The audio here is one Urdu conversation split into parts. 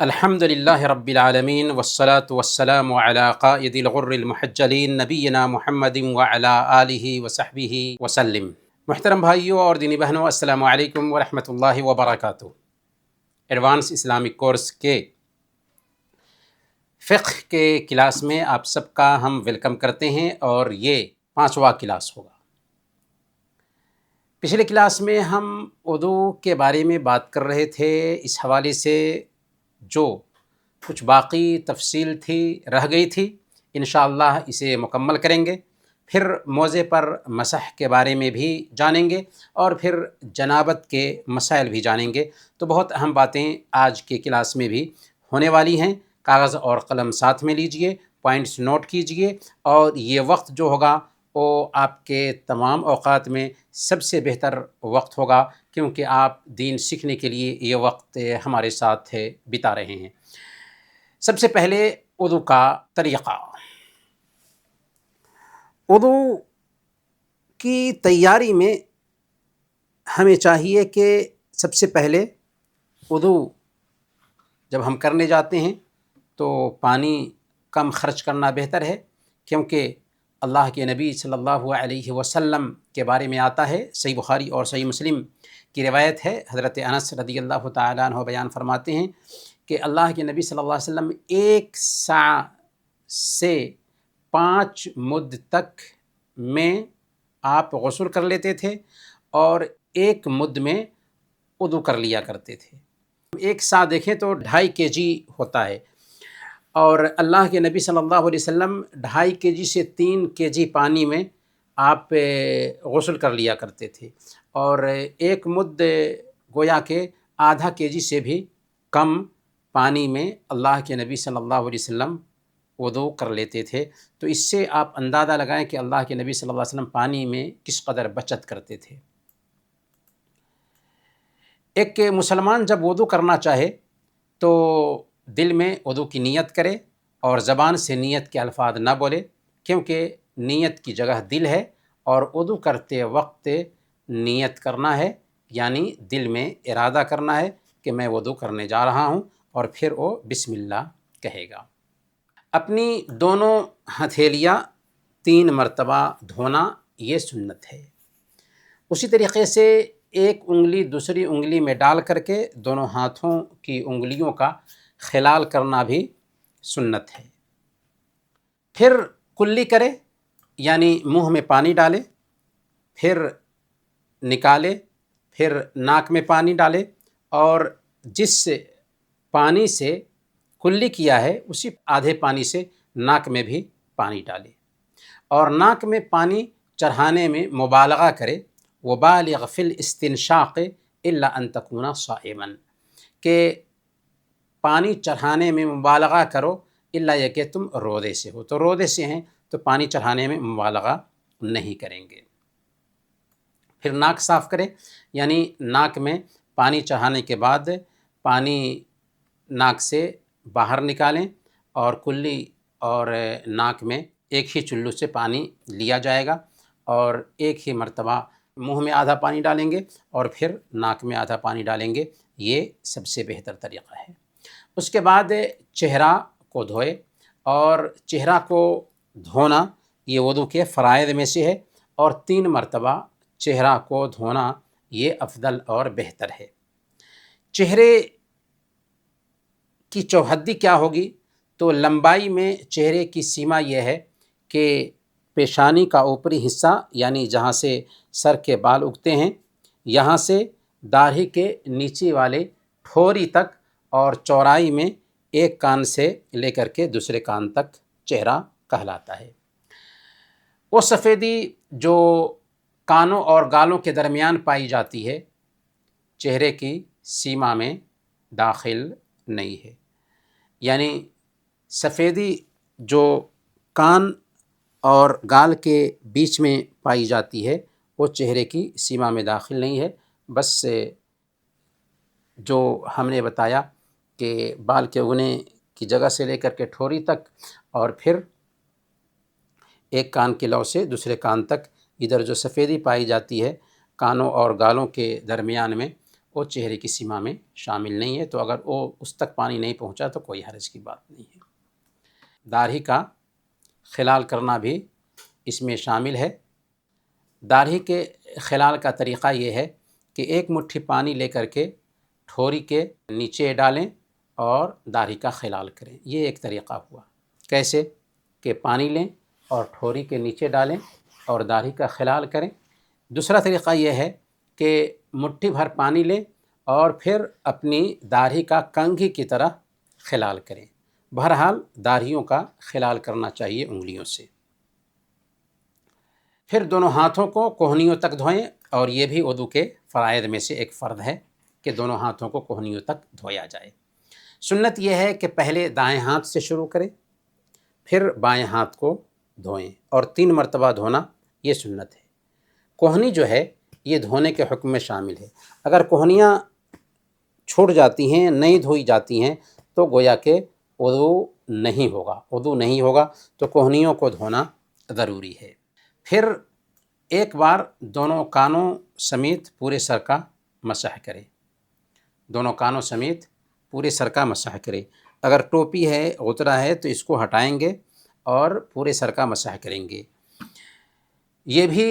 الحمد للہ رب العالمین والصلاة والسلام علی قائد الغر المحجلین نبینا محمد وعلی آلہ وصحبہ وسلم۔ محترم بھائیوں اور دینی بہنوں، السلام علیکم ورحمۃ اللہ وبرکاتہ۔ ایڈوانس اسلامک کورس کے فقہ کے کلاس میں آپ سب کا ہم ویلکم کرتے ہیں، اور یہ 5واں کلاس ہوگا۔ پچھلے کلاس میں ہم وضو کے بارے میں بات کر رہے تھے، اس حوالے سے جو کچھ باقی تفصیل تھی رہ گئی تھی، انشاءاللہ اسے مکمل کریں گے۔ پھر موضع پر مسح کے بارے میں بھی جانیں گے، اور پھر جنابت کے مسائل بھی جانیں گے۔ تو بہت اہم باتیں آج کے کلاس میں بھی ہونے والی ہیں۔ کاغذ اور قلم ساتھ میں لیجئے، پوائنٹس نوٹ کیجئے، اور یہ وقت جو ہوگا وہ آپ کے تمام اوقات میں سب سے بہتر وقت ہوگا، کیونکہ آپ دین سیکھنے کے لیے یہ وقت ہمارے ساتھ بتا رہے ہیں۔ سب سے پہلے وضو کا طریقہ۔ وضو کی تیاری میں ہمیں چاہیے کہ سب سے پہلے وضو جب ہم کرنے جاتے ہیں تو پانی کم خرچ کرنا بہتر ہے، کیونکہ اللہ کے نبی صلی اللہ علیہ وسلم کے بارے میں آتا ہے، صحیح بخاری اور صحیح مسلم کی روایت ہے، حضرت انس رضی اللہ تعالیٰ عنہ بیان فرماتے ہیں کہ اللہ کے نبی صلی اللہ علیہ وسلم 1 ساع سے 5 مد تک میں آپ غسل کر لیتے تھے، اور 1 مد میں وضو کر لیا کرتے تھے۔ 1 ساع دیکھیں تو 2.5 kg ہوتا ہے، اور اللہ کے نبی صلی اللہ علیہ وسلم 2.5 kg سے 3 kg پانی میں آپ غسل کر لیا کرتے تھے، اور 1 مد گویا کہ ½ kg سے بھی کم پانی میں اللہ کے نبی صلی اللہ علیہ وسلم وضو کر لیتے تھے۔ تو اس سے آپ اندازہ لگائیں کہ اللہ کے نبی صلی اللہ علیہ وسلم پانی میں کس قدر بچت کرتے تھے۔ ایک مسلمان جب وضو کرنا چاہے تو دل میں وضو کی نیت کرے، اور زبان سے نیت کے الفاظ نہ بولے، کیونکہ نیت کی جگہ دل ہے، اور وضو کرتے وقت نیت کرنا ہے، یعنی دل میں ارادہ کرنا ہے کہ میں وضو کرنے جا رہا ہوں، اور پھر وہ بسم اللہ کہے گا۔ اپنی دونوں ہتھیلیاں 3 مرتبہ دھونا یہ سنت ہے۔ اسی طریقے سے ایک انگلی دوسری انگلی میں ڈال کر کے دونوں ہاتھوں کی انگلیوں کا خلال کرنا بھی سنت ہے۔ پھر کلی کرے، یعنی منہ میں پانی ڈالے، پھر نکالے، پھر ناک میں پانی ڈالے، اور جس پانی سے کلی کیا ہے اسی آدھے پانی سے ناک میں بھی پانی ڈالے، اور ناک میں پانی چڑھانے میں مبالغہ کرے، وبالغ فی الاستنشاق الا ان تکون صائما، کہ پانی چڑھانے میں مبالغہ کرو الا یہ کہ تم روزے سے ہو، تو روزے سے ہیں تو پانی چڑھانے میں مبالغہ نہیں کریں گے۔ پھر ناک صاف کرے، یعنی ناک میں پانی چڑھانے کے بعد پانی ناک سے باہر نکالیں، اور کلی اور ناک میں ایک ہی چلو سے پانی لیا جائے گا، اور ایک ہی مرتبہ منہ میں آدھا پانی ڈالیں گے، اور پھر ناک میں آدھا پانی ڈالیں گے۔ یہ سب سے بہتر طریقہ ہے۔ اس کے بعد چہرہ کو دھوئے، اور چہرہ کو دھونا یہ وضو کے فرائض میں سے ہے، اور 3 مرتبہ چہرہ کو دھونا یہ افضل اور بہتر ہے۔ چہرے کی چوہدی کیا ہوگی؟ تو لمبائی میں چہرے کی سیما یہ ہے کہ پیشانی کا اوپری حصہ، یعنی جہاں سے سر کے بال اگتے ہیں، یہاں سے داڑھی کے نیچے والے ٹھوری تک، اور چوڑائی میں ایک کان سے لے کر کے دوسرے کان تک چہرہ کہلاتا ہے۔ وہ سفیدی جو کانوں اور گالوں کے درمیان پائی جاتی ہے، چہرے کی سیما میں داخل نہیں ہے، یعنی سفیدی جو کان اور گال کے بیچ میں پائی جاتی ہے وہ چہرے کی سیما میں داخل نہیں ہے۔ بس جو ہم نے بتایا کہ بال کے اگنے کی جگہ سے لے کر کے ٹھوری تک، اور پھر ایک کان کے لو سے دوسرے کان تک، ادھر جو سفیدی پائی جاتی ہے کانوں اور گالوں کے درمیان میں، وہ چہرے کی سیما میں شامل نہیں ہے، تو اگر وہ اس تک پانی نہیں پہنچا تو کوئی حرج کی بات نہیں ہے۔ داڑھی کا خلال کرنا بھی اس میں شامل ہے۔ داڑھی کے خلال کا طریقہ یہ ہے کہ ایک مٹھی پانی لے کر کے ٹھوری کے نیچے ڈالیں اور داڑھی کا خلال کریں۔ یہ ایک طریقہ ہوا۔ کیسے کہ پانی لیں اور ٹھوری کے نیچے ڈالیں اور داڑھی کا خلال کریں۔ دوسرا طریقہ یہ ہے کہ مٹھی بھر پانی لیں اور پھر اپنی داڑھی کا کنگھی کی طرح خلال کریں۔ بہرحال داڑھیوں کا خلال کرنا چاہیے انگلیوں سے۔ پھر دونوں ہاتھوں کو کوہنیوں تک دھوئیں، اور یہ بھی وضو کے فرائض میں سے ایک فرض ہے کہ دونوں ہاتھوں کو کوہنیوں تک دھویا جائے۔ سنت یہ ہے کہ پہلے دائیں ہاتھ سے شروع کریں، پھر بائیں ہاتھ کو دھوئیں، اور 3 مرتبہ دھونا یہ سنت ہے۔ کوہنی جو ہے یہ دھونے کے حکم میں شامل ہے۔ اگر کوہنیاں چھوٹ جاتی ہیں، نہیں دھوئی جاتی ہیں، تو گویا کہ وضو نہیں ہوگا، تو کوہنیوں کو دھونا ضروری ہے۔ پھر ایک بار دونوں کانوں سمیت پورے سر کا مسح کریں۔ دونوں کانوں سمیت پورے سر کا مسح کریں۔ اگر ٹوپی ہے، غترہ ہے، تو اس کو ہٹائیں گے اور پورے سر کا مسح کریں گے۔ یہ بھی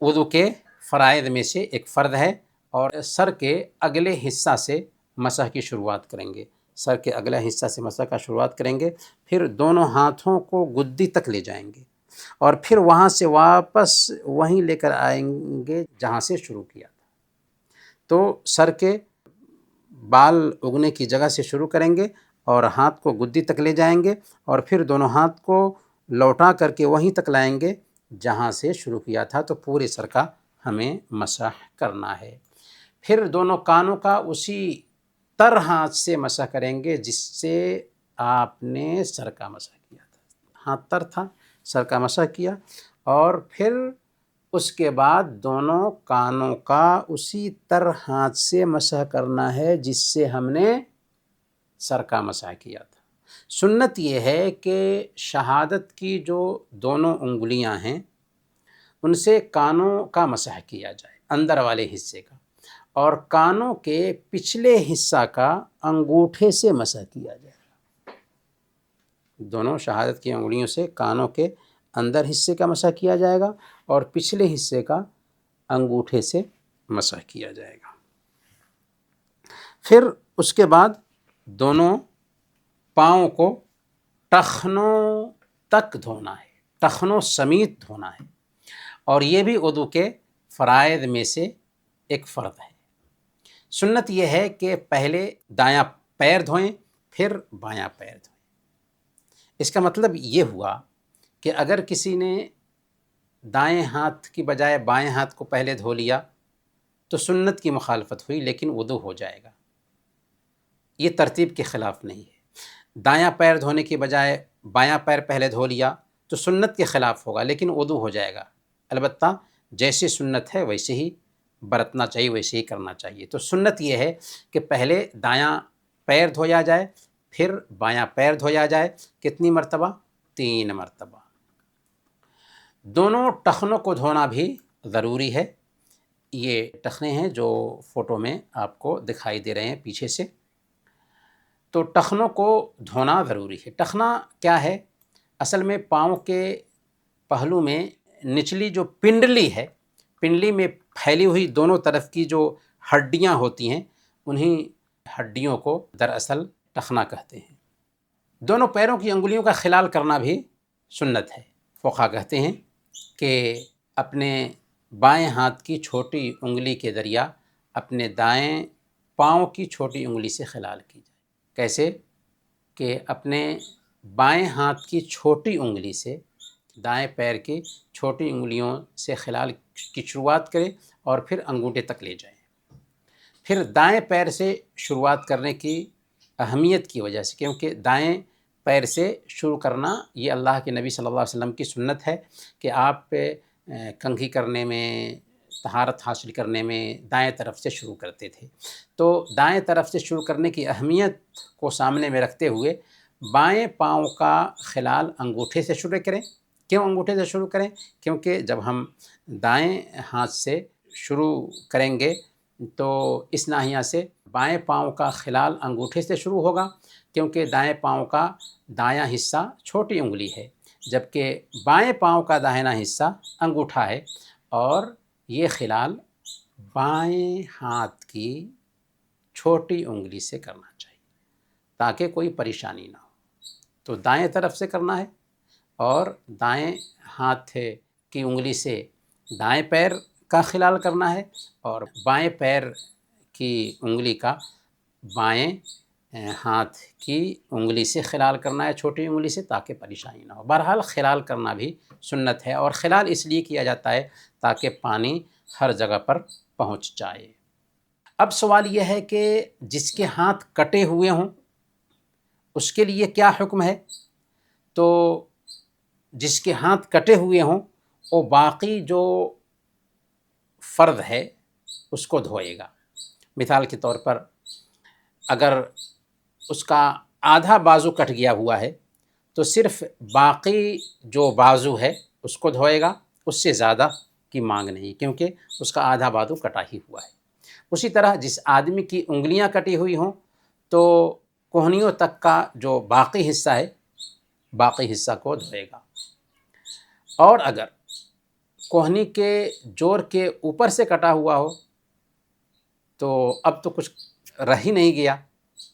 وضو کے فرائض میں سے ایک فرض ہے، اور سر کے اگلے حصہ سے مسح کی شروعات کریں گے۔ سر کے اگلا حصہ سے مسح کا شروعات کریں گے، پھر دونوں ہاتھوں کو گدی تک لے جائیں گے، اور پھر وہاں سے واپس وہیں لے کر آئیں گے جہاں سے شروع کیا تھا۔ تو سر کے بال اگنے کی جگہ سے شروع کریں گے اور ہاتھ کو گدی تک لے جائیں گے، اور پھر دونوں ہاتھ کو لوٹا کر کے وہیں تک لائیں گے جہاں سے شروع کیا تھا۔ تو پورے سر کا ہمیں مسح کرنا ہے۔ پھر دونوں کانوں کا اسی تر ہاتھ سے مسح کریں گے جس سے آپ نے سر کا مسح کیا تھا۔ ہاتھ تر تھا، سر کا مسح کیا، اور پھر اس کے بعد دونوں کانوں کا اسی تر ہاتھ سے مسح کرنا ہے جس سے ہم نے سر کا مسح کیا تھا۔ سنت یہ ہے کہ شہادت کی جو دونوں انگلیاں ہیں ان سے کانوں کا مسح کیا جائے، اندر والے حصے کا، اور کانوں کے پچھلے حصہ کا انگوٹھے سے مسح کیا جائے۔ دونوں شہادت کی انگلیوں سے کانوں کے اندر حصے کا مسح کیا جائے گا، اور پچھلے حصے کا انگوٹھے سے مسح کیا جائے گا۔ پھر اس کے بعد دونوں پاؤں کو ٹخنوں تک دھونا ہے، ٹخنوں سمیت دھونا ہے، اور یہ بھی وضو کے فرائض میں سے ایک فرض ہے۔ سنت یہ ہے کہ پہلے دایاں پیر دھوئیں، پھر بایاں پیر دھوئیں۔ اس کا مطلب یہ ہوا کہ اگر کسی نے دائیں ہاتھ کی بجائے بائیں ہاتھ کو پہلے دھو لیا تو سنت کی مخالفت ہوئی، لیکن وضو ہو جائے گا۔ یہ ترتیب کے خلاف نہیں ہے۔ دایاں پیر دھونے کی بجائے بایاں پیر پہلے دھو لیا تو سنت کے خلاف ہوگا، لیکن وضو ہو جائے گا۔ البتہ جیسے سنت ہے ویسے ہی برتنا چاہیے، ویسے ہی کرنا چاہیے۔ تو سنت یہ ہے کہ پہلے دایاں پیر دھویا جائے، پھر بایاں پیر دھویا جائے۔ کتنی مرتبہ؟ 3 مرتبہ۔ دونوں ٹخنوں کو دھونا بھی ضروری ہے۔ یہ ٹخنے ہیں جو فوٹو میں آپ کو دکھائی دے رہے ہیں پیچھے سے، تو ٹخنوں کو دھونا ضروری ہے۔ ٹخنا کیا ہے؟ اصل میں پاؤں کے پہلو میں نچلی جو پنڈلی ہے، پنڈلی میں پھیلی ہوئی دونوں طرف کی جو ہڈیاں ہوتی ہیں، انہی ہڈیوں کو دراصل ٹخنا کہتے ہیں۔ دونوں پیروں کی انگلیوں کا خلال کرنا بھی سنت ہے۔ فقہا کہتے ہیں کہ اپنے بائیں ہاتھ کی چھوٹی انگلی کے ذریعہ اپنے دائیں پاؤں کی چھوٹی انگلی سے خلال کی جائے۔ کیسے؟ کہ اپنے بائیں ہاتھ کی چھوٹی انگلی سے دائیں پیر کی چھوٹی انگلیوں سے خلال کی شروعات کرے اور پھر انگوٹھے تک لے جائیں۔ پھر دائیں پیر سے شروعات کرنے کی اہمیت کی وجہ سے، کیونکہ دائیں پیر سے شروع کرنا یہ اللہ کے نبی صلی اللہ علیہ وسلم کی سنت ہے کہ آپ کنگھی کرنے میں، طہارت حاصل کرنے میں دائیں طرف سے شروع کرتے تھے۔ تو دائیں طرف سے شروع کرنے کی اہمیت کو سامنے میں رکھتے ہوئے بائیں پاؤں کا خلال انگوٹھے سے شروع کریں۔ کیوں انگوٹھے سے شروع کریں؟ کیونکہ جب ہم دائیں ہاتھ سے شروع کریں گے تو اس ناحیہ سے بائیں پاؤں کا خلال انگوٹھے سے شروع ہوگا، کیونکہ دائیں پاؤں کا دایاں حصہ چھوٹی انگلی ہے، جبکہ بائیں پاؤں کا داہنا حصہ انگوٹھا ہے، اور یہ خلال بائیں ہاتھ کی چھوٹی انگلی سے کرنا چاہیے تاکہ کوئی پریشانی نہ ہو۔ تو دائیں طرف سے کرنا ہے، اور دائیں ہاتھ کی انگلی سے دائیں پیر کا خلال کرنا ہے، اور بائیں پیر کی انگلی کا بائیں ہاتھ کی انگلی سے خلال کرنا ہے، چھوٹی انگلی سے، تاکہ پریشانی نہ ہو۔ بہرحال خلال کرنا بھی سنت ہے، اور خلال اس لیے کیا جاتا ہے تاکہ پانی ہر جگہ پر پہنچ جائے۔ اب سوال یہ ہے کہ جس کے ہاتھ کٹے ہوئے ہوں اس کے لیے کیا حکم ہے؟ تو جس کے ہاتھ کٹے ہوئے ہوں وہ باقی جو فرد ہے اس کو دھوئے گا۔ مثال کے طور پر اگر اس کا آدھا بازو کٹ گیا ہوا ہے تو صرف باقی جو بازو ہے اس کو دھوئے گا، اس سے زیادہ کی مانگ نہیں، کیونکہ اس کا آدھا بازو کٹا ہی ہوا ہے۔ اسی طرح جس آدمی کی انگلیاں کٹی ہوئی ہوں تو کوہنیوں تک کا جو باقی حصہ ہے، باقی حصہ کو دھوئے گا۔ اور اگر کوہنی کے جوڑ کے اوپر سے کٹا ہوا ہو تو اب تو کچھ رہ ہی نہیں گیا،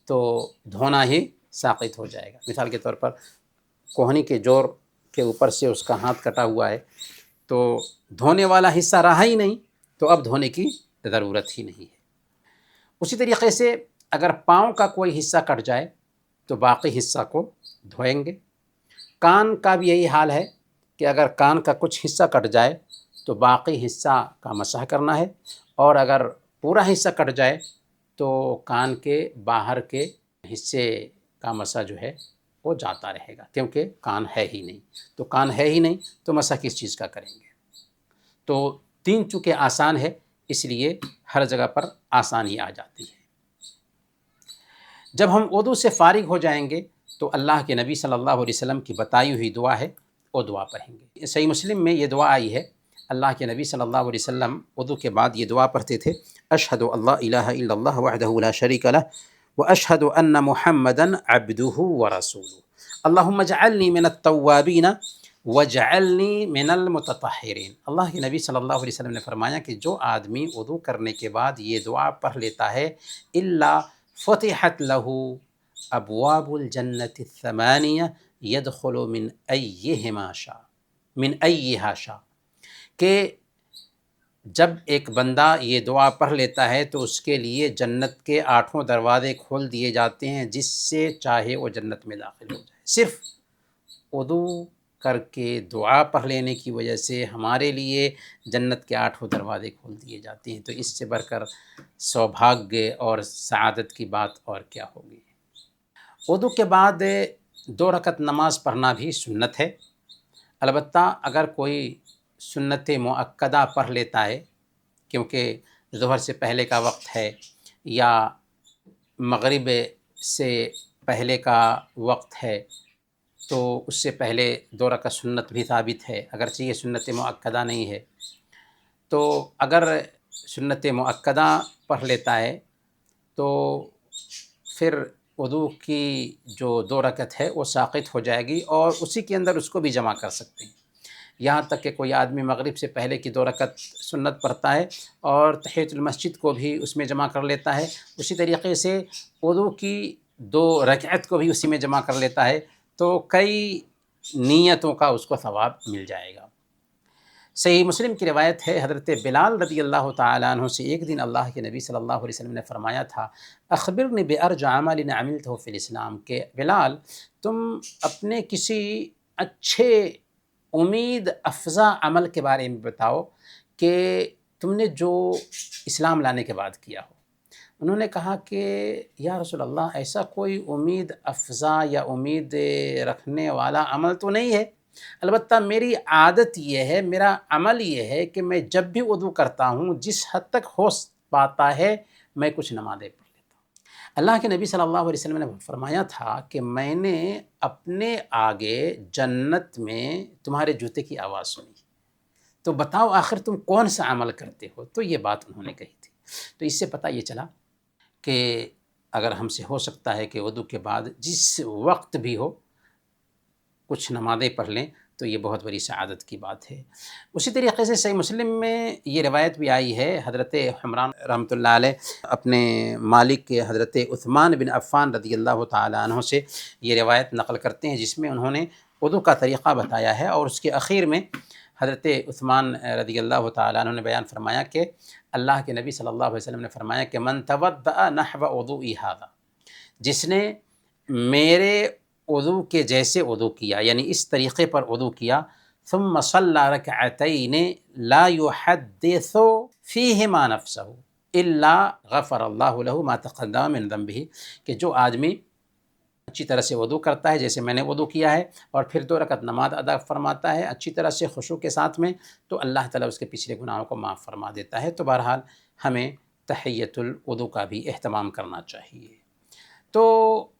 تو دھونا ہی ساقط ہو جائے گا۔ مثال کے طور پر کوہنی کے جوڑ کے اوپر سے اس کا ہاتھ کٹا ہوا ہے تو دھونے والا حصہ رہا ہی نہیں، تو اب دھونے کی ضرورت ہی نہیں ہے۔ اسی طریقے سے اگر پاؤں کا کوئی حصہ کٹ جائے تو باقی حصہ کو دھوئیں گے۔ کان کا بھی یہی حال ہے کہ اگر کان کا کچھ حصہ کٹ جائے تو باقی حصہ کا مسح کرنا ہے، اور اگر پورا حصہ کٹ جائے تو کان کے باہر کے حصے کا مسح جو ہے وہ جاتا رہے گا، کیونکہ کان ہے ہی نہیں۔ تو کان ہے ہی نہیں تو مسح کس چیز کا کریں گے؟ تو تین چونکہ آسان ہے اس لیے ہر جگہ پر آسانی آ جاتی ہے۔ جب ہم وضو سے فارغ ہو جائیں گے تو اللہ کے نبی صلی اللہ علیہ وسلم کی بتائی ہوئی دعا ہے، وہ دعا پڑھیں گے۔ صحیح مسلم میں یہ دعا آئی ہے، اللہ کے نبی صلی اللہ علیہ وسلم وضو کے بعد یہ دعا پڑھتے تھے، اشہد اللہ الہ الا اللہ وحدہ لا شریک لہ واشہد ان محمدا عبدہ ورسولہ اللہم اجعلنی من التوابین وجعلنی من المتطہرین۔ اللہ کے نبی صلی اللہ علیہ وسلم نے فرمایا کہ جو آدمی وضو کرنے کے بعد یہ دعا پڑھ لیتا ہے، الا فتحت لہ ابواب الجنۃ الثمانیہ یدخل من ایہما شاء، من ایہا شاء، کہ جب ایک بندہ یہ دعا پڑھ لیتا ہے تو اس کے لیے جنت کے 8 دروازے کھول دیے جاتے ہیں، جس سے چاہے وہ جنت میں داخل ہو جائے۔ صرف وضو کر کے دعا پڑھ لینے کی وجہ سے ہمارے لیے جنت کے 8 دروازے کھول دیے جاتے ہیں، تو اس سے بڑھ کر سوبھاگیہ اور سعادت کی بات اور کیا ہوگی۔ وضو کے بعد 2 رکعت نماز پڑھنا بھی سنت ہے، البتہ اگر کوئی سنت مؤکدہ پڑھ لیتا ہے، کیونکہ ظہر سے پہلے کا وقت ہے یا مغرب سے پہلے کا وقت ہے، تو اس سے پہلے 2 رکعت سنت بھی ثابت ہے، اگرچہ یہ سنت مؤکدہ نہیں ہے۔ تو اگر سنت مؤکدہ پڑھ لیتا ہے تو پھر وضو کی جو 2 رکعت ہے وہ ساقط ہو جائے گی، اور اسی کے اندر اس کو بھی جمع کر سکتے ہیں۔ یہاں تک کہ کوئی آدمی مغرب سے پہلے کی 2 رکعت سنت پڑھتا ہے اور تحیۃ المسجد کو بھی اس میں جمع کر لیتا ہے، اسی طریقے سے وضو کی 2 رکعت کو بھی اسی میں جمع کر لیتا ہے، تو کئی نیتوں کا اس کو ثواب مل جائے گا۔ صحیح مسلم کی روایت ہے، حضرت بلال رضی اللہ تعالیٰ عنہ سے ایک دن اللہ کے نبی صلی اللہ علیہ وسلم نے فرمایا تھا، اخبرنی بارجع عمل عملتہ فی الاسلام، کہ بلال تم اپنے کسی اچھے امید افزا عمل کے بارے میں بتاؤ کہ تم نے جو اسلام لانے کے بعد کیا ہو۔ انہوں نے کہا کہ یا رسول اللہ ایسا کوئی امید افزا یا امید رکھنے والا عمل تو نہیں ہے، البتہ میری عادت یہ ہے، میرا عمل یہ ہے کہ میں جب بھی وضو کرتا ہوں جس حد تک ہو پاتا ہے میں کچھ نمازیں پڑھ لیتا ہوں۔ اللہ کے نبی صلی اللہ علیہ وسلم نے فرمایا تھا کہ میں نے اپنے آگے جنت میں تمہارے جوتے کی آواز سنی، تو بتاؤ آخر تم کون سا عمل کرتے ہو؟ تو یہ بات انہوں نے کہی تھی۔ تو اس سے پتہ یہ چلا کہ اگر ہم سے ہو سکتا ہے کہ وضو کے بعد جس وقت بھی ہو کچھ نمازیں پڑھ لیں تو یہ بہت بڑی سعادت کی بات ہے۔ اسی طریقے سے صحیح مسلم میں یہ روایت بھی آئی ہے، حضرت حمران رحمۃ اللہ علیہ اپنے مالک کے حضرت عثمان بن عفان رضی اللہ تعالیٰ عنہ سے یہ روایت نقل کرتے ہیں، جس میں انہوں نے وضو کا طریقہ بتایا ہے، اور اس کے اخیر میں حضرت عثمان رضی اللہ تعالیٰ عنہ نے بیان فرمایا کہ اللہ کے نبی صلی اللہ علیہ وسلم نے فرمایا کہ من توضأ نحو وضوئی ھذا، جس نے میرے وضو کے جیسے وضو کیا، یعنی اس طریقے پر وضو کیا، ثم صلی رکعتین لا یحدث فیہما نفسہ الا غفر اللہ لہ ما تقدم من ذنبہ، کہ جو آدمی اچھی طرح سے وضو کرتا ہے جیسے میں نے وضو کیا ہے، اور پھر 2 رکعت نماز ادا فرماتا ہے اچھی طرح سے خشوع کے ساتھ میں، تو اللہ تعالیٰ اس کے پچھلے گناہوں کو معاف فرما دیتا ہے۔ تو بہرحال ہمیں تحیۃ الوضو کا بھی اہتمام کرنا چاہیے۔ تو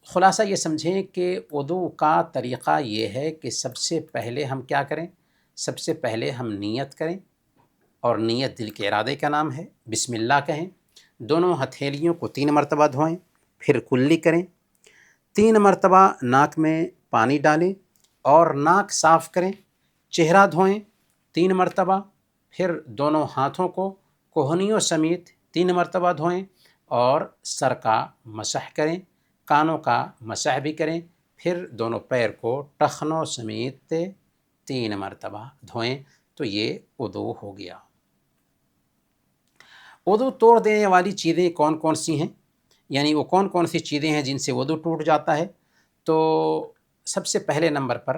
خلاصہ یہ سمجھیں کہ وضو کا طریقہ یہ ہے کہ سب سے پہلے ہم کیا کریں؟ سب سے پہلے ہم نیت کریں، اور نیت دل کے ارادے کا نام ہے، بسم اللہ کہیں، دونوں ہتھیلیوں کو 3 مرتبہ دھوئیں، پھر کلی کریں، 3 مرتبہ ناک میں پانی ڈالیں اور ناک صاف کریں، چہرہ دھوئیں 3 مرتبہ، پھر دونوں ہاتھوں کو کوہنیوں سمیت 3 مرتبہ دھوئیں اور سر کا مسح کریں، کانوں کا مسح بھی کریں، پھر دونوں پیر کو ٹخنوں سمیت 3 مرتبہ دھوئیں، تو یہ وضو ہو گیا۔ وضو توڑ دینے والی چیزیں کون کون سی ہیں، یعنی وہ کون کون سی چیزیں ہیں جن سے وضو ٹوٹ جاتا ہے؟ تو سب سے پہلے نمبر پر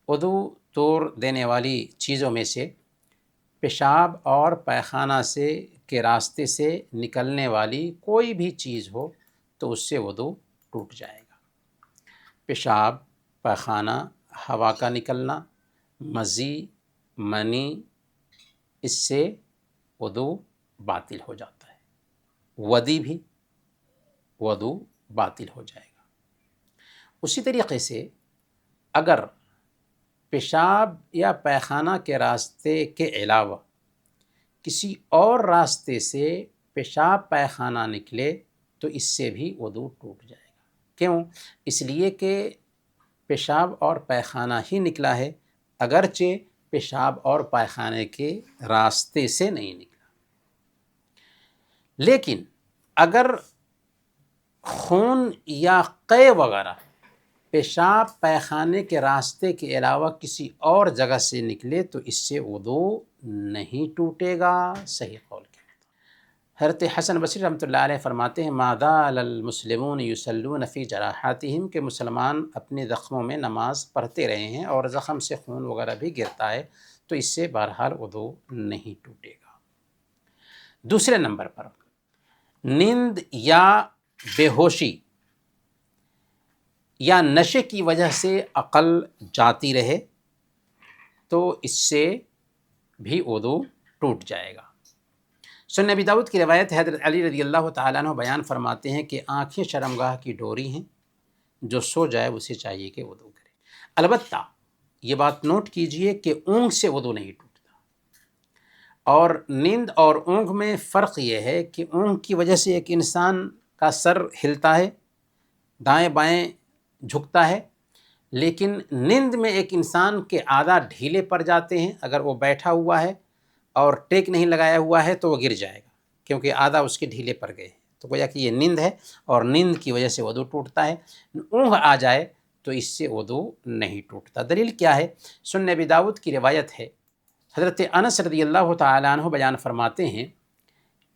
وضو توڑ دینے والی چیزوں میں سے پیشاب اور پیخانہ کے راستے سے نکلنے والی کوئی بھی چیز ہو تو اس سے وضو ٹوٹ جائے گا۔ پیشاب، پیخانہ، ہوا کا نکلنا، مزی، منی، اس سے وضو باطل ہو جاتا ہے۔ ودی بھی وضو باطل ہو جائے گا۔ اسی طریقے سے اگر پیشاب یا پیخانہ کے راستے کے علاوہ کسی اور راستے سے پیشاب پیخانہ نکلے تو اس سے بھی وضو ٹوٹ جائے گا۔ کیوں؟ اس لیے کہ پیشاب اور پیخانہ ہی نکلا ہے، اگرچہ پیشاب اور پیخانے کے راستے سے نہیں نکلا۔ لیکن اگر خون یا قے وغیرہ پیشاب پیخانے کے راستے کے علاوہ کسی اور جگہ سے نکلے تو اس سے وضو نہیں ٹوٹے گا، صحیح قول کے۔ حضرت حسن بصری رحمۃ اللہ علیہ فرماتے ہیں ما زال المسلمون یصلون فی جراحاتہم، کہ مسلمان اپنے زخموں میں نماز پڑھتے رہے ہیں اور زخم سے خون وغیرہ بھی گرتا ہے تو اس سے بہرحال وضو نہیں ٹوٹے گا۔ دوسرے نمبر پر نیند یا بے ہوشی یا نشے کی وجہ سے عقل جاتی رہے تو اس سے بھی وضو ٹوٹ جائے گا۔ سنن ابی داؤد کی روایت ہے، حضرت علی رضی اللہ تعالیٰ عنہ بیان فرماتے ہیں کہ آنکھیں شرمگاہ کی ڈوری ہیں، جو سو جائے اسے چاہیے کہ وضو کرے۔ البتہ یہ بات نوٹ کیجئے کہ اونگ سے وضو نہیں ٹوٹتا، اور نیند اور اونگ میں فرق یہ ہے کہ اونگ کی وجہ سے ایک انسان کا سر ہلتا ہے، دائیں بائیں جھکتا ہے، لیکن نیند میں ایک انسان کے اعضاء ڈھیلے پڑ جاتے ہیں، اگر وہ بیٹھا ہوا ہے اور ٹیک نہیں لگایا ہوا ہے تو وہ گر جائے گا، کیونکہ اعضاء اس کے ڈھیلے پڑ گئے ہیں، تو گویا کہ یہ نیند ہے اور نیند کی وجہ سے وضو ٹوٹتا ہے۔ اونگ آ جائے تو اس سے وضو نہیں ٹوٹتا۔ دلیل کیا ہے؟ سنن ابی داؤد کی روایت ہے، حضرت انس رضی اللہ تعالیٰ عنہ بیان فرماتے ہیں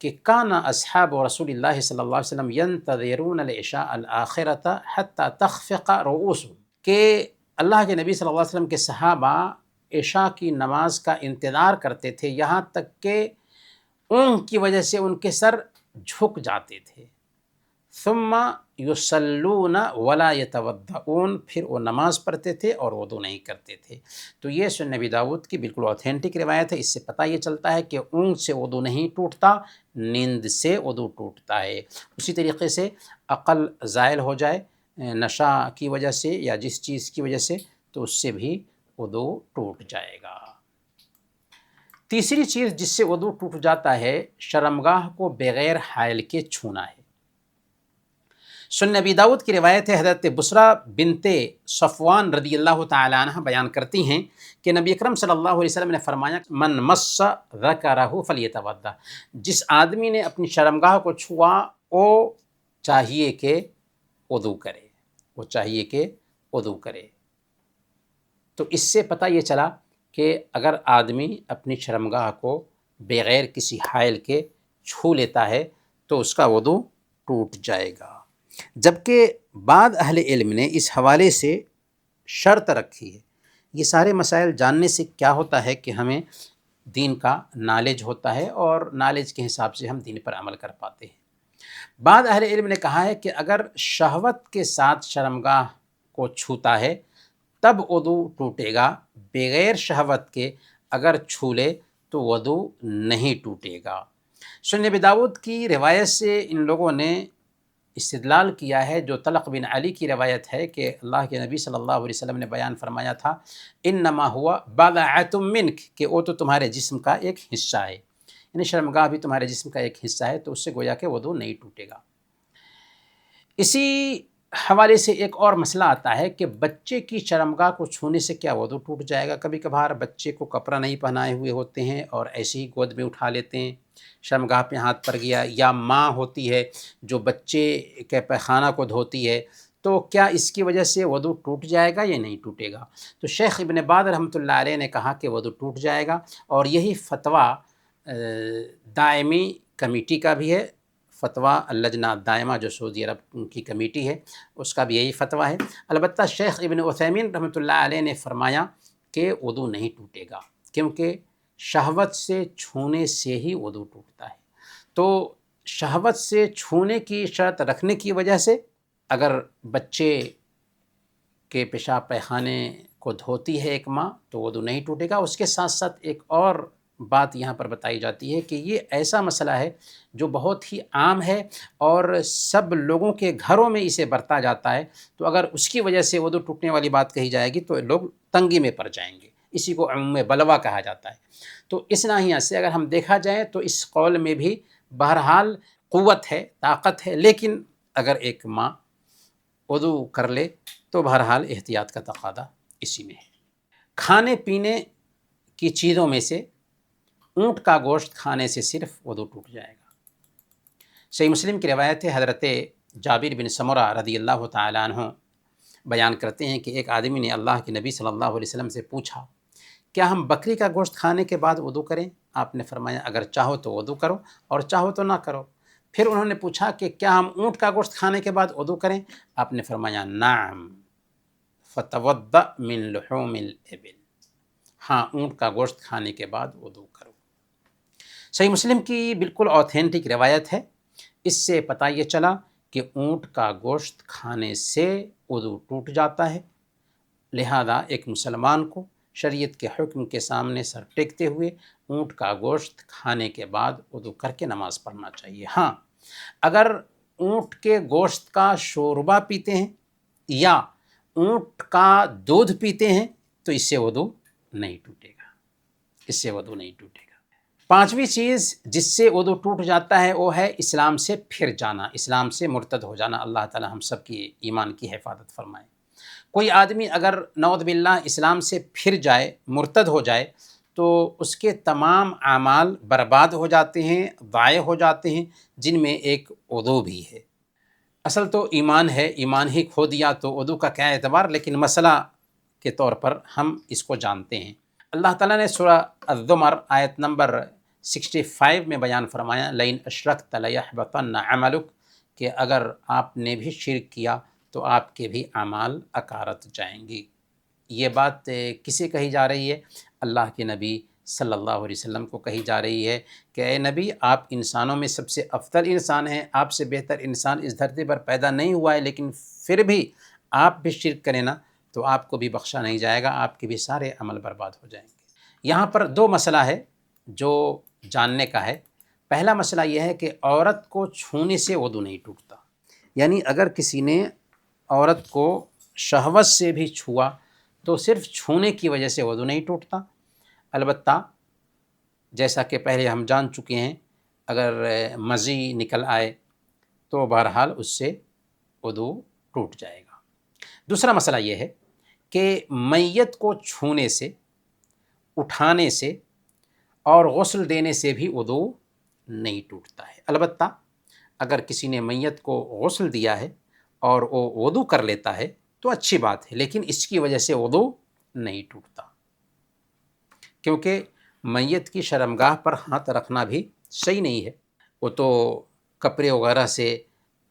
کہ کان اصحاب رسول اللہ صلی اللہ علیہ وسلم ینتظرون العشاء الآخرۃ حتی تخفق رؤوسهم، کہ اللہ کے نبی صلی اللہ علیہ وسلم کے صحابہ عشاء کی نماز کا انتظار کرتے تھے یہاں تک کہ اونگ کی وجہ سے ان کے سر جھک جاتے تھے۔ ثم یصلون ولا یتوضؤون، پھر وہ نماز پڑھتے تھے اور وضو نہیں کرتے تھے۔ تو یہ سنن ابی داؤد کی بالکل اوتھینٹک روایت ہے۔ اس سے پتہ یہ چلتا ہے کہ اونگ سے وضو نہیں ٹوٹتا، نیند سے وضو ٹوٹتا ہے۔ اسی طریقے سے عقل زائل ہو جائے نشہ کی وجہ سے یا جس چیز کی وجہ سے تو اس سے بھی وضو ٹوٹ جائے گا۔ تیسری چیز جس سے وضو ٹوٹ جاتا ہے شرمگاہ کو بغیر حائل کے چھونا ہے۔ سنن ابی داؤد کی روایت ہے، حضرت بصرہ بنت صفوان رضی اللہ تعالی عنہ بیان کرتی ہیں کہ نبی اکرم صلی اللہ علیہ وسلم نے فرمایا من مس ذکرہ فلیتوضا، جس آدمی نے اپنی شرمگاہ کو چھوا وہ چاہیے کہ وضو کرے، وہ چاہیے کہ وضو کرے۔ تو اس سے پتہ یہ چلا کہ اگر آدمی اپنی شرمگاہ کو بغیر کسی حائل کے چھو لیتا ہے تو اس کا وضو ٹوٹ جائے گا۔ جبکہ بعض اہل علم نے اس حوالے سے شرط رکھی ہے۔ یہ سارے مسائل جاننے سے کیا ہوتا ہے کہ ہمیں دین کا نالج ہوتا ہے اور نالج کے حساب سے ہم دین پر عمل کر پاتے ہیں۔ بعض اہل علم نے کہا ہے کہ اگر شہوت کے ساتھ شرمگاہ کو چھوتا ہے تب وضو ٹوٹے گا، بغیر شہوت کے اگر چھو لے تو وضو نہیں ٹوٹے گا۔ سنن ابی داؤد کی روایت سے ان لوگوں نے استدلال کیا ہے، جو طلق بن علی کی روایت ہے کہ اللہ کے نبی صلی اللہ علیہ وسلم نے بیان فرمایا تھا انما ہوا بضعۃ منک، کہ وہ تو تمہارے جسم کا ایک حصہ ہے، یعنی شرمگاہ بھی تمہارے جسم کا ایک حصہ ہے، تو اس سے گویا کہ وضو نہیں ٹوٹے گا۔ اسی حوالے سے ایک اور مسئلہ آتا ہے کہ بچے کی شرمگاہ کو چھونے سے کیا وضو ٹوٹ جائے گا؟ کبھی کبھار بچے کو کپڑا نہیں پہنائے ہوئے ہوتے ہیں اور ایسے ہی گود میں اٹھا لیتے ہیں، شرمگاہ پہ ہاتھ پڑ گیا، یا ماں ہوتی ہے جو بچے کے پیخانہ کو دھوتی ہے، تو کیا اس کی وجہ سے وضو ٹوٹ جائے گا یا نہیں ٹوٹے گا؟ تو شیخ ابن باز رحمۃ اللہ علیہ نے کہا کہ وضو ٹوٹ جائے گا، اور یہی فتویٰ دائمی کمیٹی کا بھی ہے، فتویٰ اللجنہ دائمہ جو سعودی عرب کی کمیٹی ہے اس کا بھی یہی فتویٰ ہے۔ البتہ شیخ ابن عثیمین رحمۃ اللہ علیہ نے فرمایا کہ وضو نہیں ٹوٹے گا، کیونکہ شہوت سے چھونے سے ہی وضو ٹوٹتا ہے۔ تو شہوت سے چھونے کی شرط رکھنے کی وجہ سے اگر بچے کے پیشاب پیخانے کو دھوتی ہے ایک ماں تو وضو نہیں ٹوٹے گا۔ اس کے ساتھ ساتھ ایک اور بات یہاں پر بتائی جاتی ہے کہ یہ ایسا مسئلہ ہے جو بہت ہی عام ہے اور سب لوگوں کے گھروں میں اسے برتا جاتا ہے، تو اگر اس کی وجہ سے وضو ٹوٹنے والی بات کہی جائے گی تو لوگ تنگی میں پڑ جائیں گے، اسی کو عموم بلوہ کہا جاتا ہے۔ تو اس ناحیہ سے اگر ہم دیکھا جائے تو اس قول میں بھی بہرحال قوت ہے، طاقت ہے، لیکن اگر ایک ماں وضو کر لے تو بہرحال احتیاط کا تقاضا اسی میں ہے۔ کھانے پینے کی چیزوں میں سے اونٹ کا گوشت کھانے سے صرف وضو ٹوٹ جائے گا۔ صحیح مسلم کی روایت ہے، حضرت جابر بن سمرہ رضی اللہ تعالیٰ عنہ بیان کرتے ہیں کہ ایک آدمی نے اللہ کے نبی صلی اللہ علیہ وسلم سے پوچھا کیا ہم بکری کا گوشت کھانے کے بعد وضو کریں؟ آپ نے فرمایا اگر چاہو تو وضو کرو اور چاہو تو نہ کرو۔ پھر انہوں نے پوچھا کہ کیا ہم اونٹ کا گوشت کھانے کے بعد وضو کریں؟ آپ نے فرمایا نعم فتوضأ من لحوم الابل، ہاں اونٹ کا گوشت کھانے کے بعد وضو کرو۔ صحیح مسلم کی بالکل آتھینٹک روایت ہے، اس سے پتہ یہ چلا کہ اونٹ کا گوشت کھانے سے وضو ٹوٹ جاتا ہے، لہذا ایک مسلمان کو شریعت کے حکم کے سامنے سر ٹیکتے ہوئے اونٹ کا گوشت کھانے کے بعد وضو کر کے نماز پڑھنا چاہیے۔ ہاں اگر اونٹ کے گوشت کا شوربہ پیتے ہیں یا اونٹ کا دودھ پیتے ہیں تو اس سے وضو نہیں ٹوٹے گا، اس سے وضو نہیں ٹوٹے گا۔ پانچویں چیز جس سے وضو ٹوٹ جاتا ہے وہ ہے اسلام سے پھر جانا، اسلام سے مرتد ہو جانا۔ اللہ تعالی ہم سب کی ایمان کی حفاظت فرمائے۔ کوئی آدمی اگر نعوذ باللہ اسلام سے پھر جائے، مرتد ہو جائے، تو اس کے تمام اعمال برباد ہو جاتے ہیں، ضائع ہو جاتے ہیں، جن میں ایک وضو بھی ہے۔ اصل تو ایمان ہے، ایمان ہی کھو دیا تو وضو کا کیا اعتبار، لیکن مسئلہ کے طور پر ہم اس کو جانتے ہیں۔ اللہ تعالیٰ نے سورہ الزمر آیت نمبر 65 میں بیان فرمایا لئن اشرکت لیحبطن عملک، کہ اگر آپ نے بھی شرک کیا تو آپ کے بھی اعمال اکارت جائیں گی۔ یہ بات کسے کہی جا رہی ہے؟ اللہ کے نبی صلی اللہ علیہ وسلم کو کہی جا رہی ہے کہ اے نبی آپ انسانوں میں سب سے افضل انسان ہیں، آپ سے بہتر انسان اس دھرتی پر پیدا نہیں ہوا ہے، لیکن پھر بھی آپ بھی شرک کریں نا تو آپ کو بھی بخشا نہیں جائے گا، آپ کے بھی سارے عمل برباد ہو جائیں گے۔ یہاں پر دو مسئلہ ہے جو جاننے کا ہے۔ پہلا مسئلہ یہ ہے کہ عورت کو چھونے سے وضو نہیں ٹوٹتا، یعنی اگر کسی نے عورت کو شہوت سے بھی چھوا تو صرف چھونے کی وجہ سے وضو نہیں ٹوٹتا۔ البتہ جیسا کہ پہلے ہم جان چکے ہیں، اگر مزی نکل آئے تو بہرحال اس سے وضو ٹوٹ جائے گا۔ دوسرا مسئلہ یہ ہے کہ میت کو چھونے سے، اٹھانے سے اور غسل دینے سے بھی وضو نہیں ٹوٹتا ہے۔ البتہ اگر کسی نے میت کو غسل دیا ہے اور وہ وضو کر لیتا ہے تو اچھی بات ہے، لیکن اس کی وجہ سے وضو نہیں ٹوٹتا، کیونکہ میت کی شرمگاہ پر ہاتھ رکھنا بھی صحیح نہیں ہے۔ وہ تو کپڑے وغیرہ سے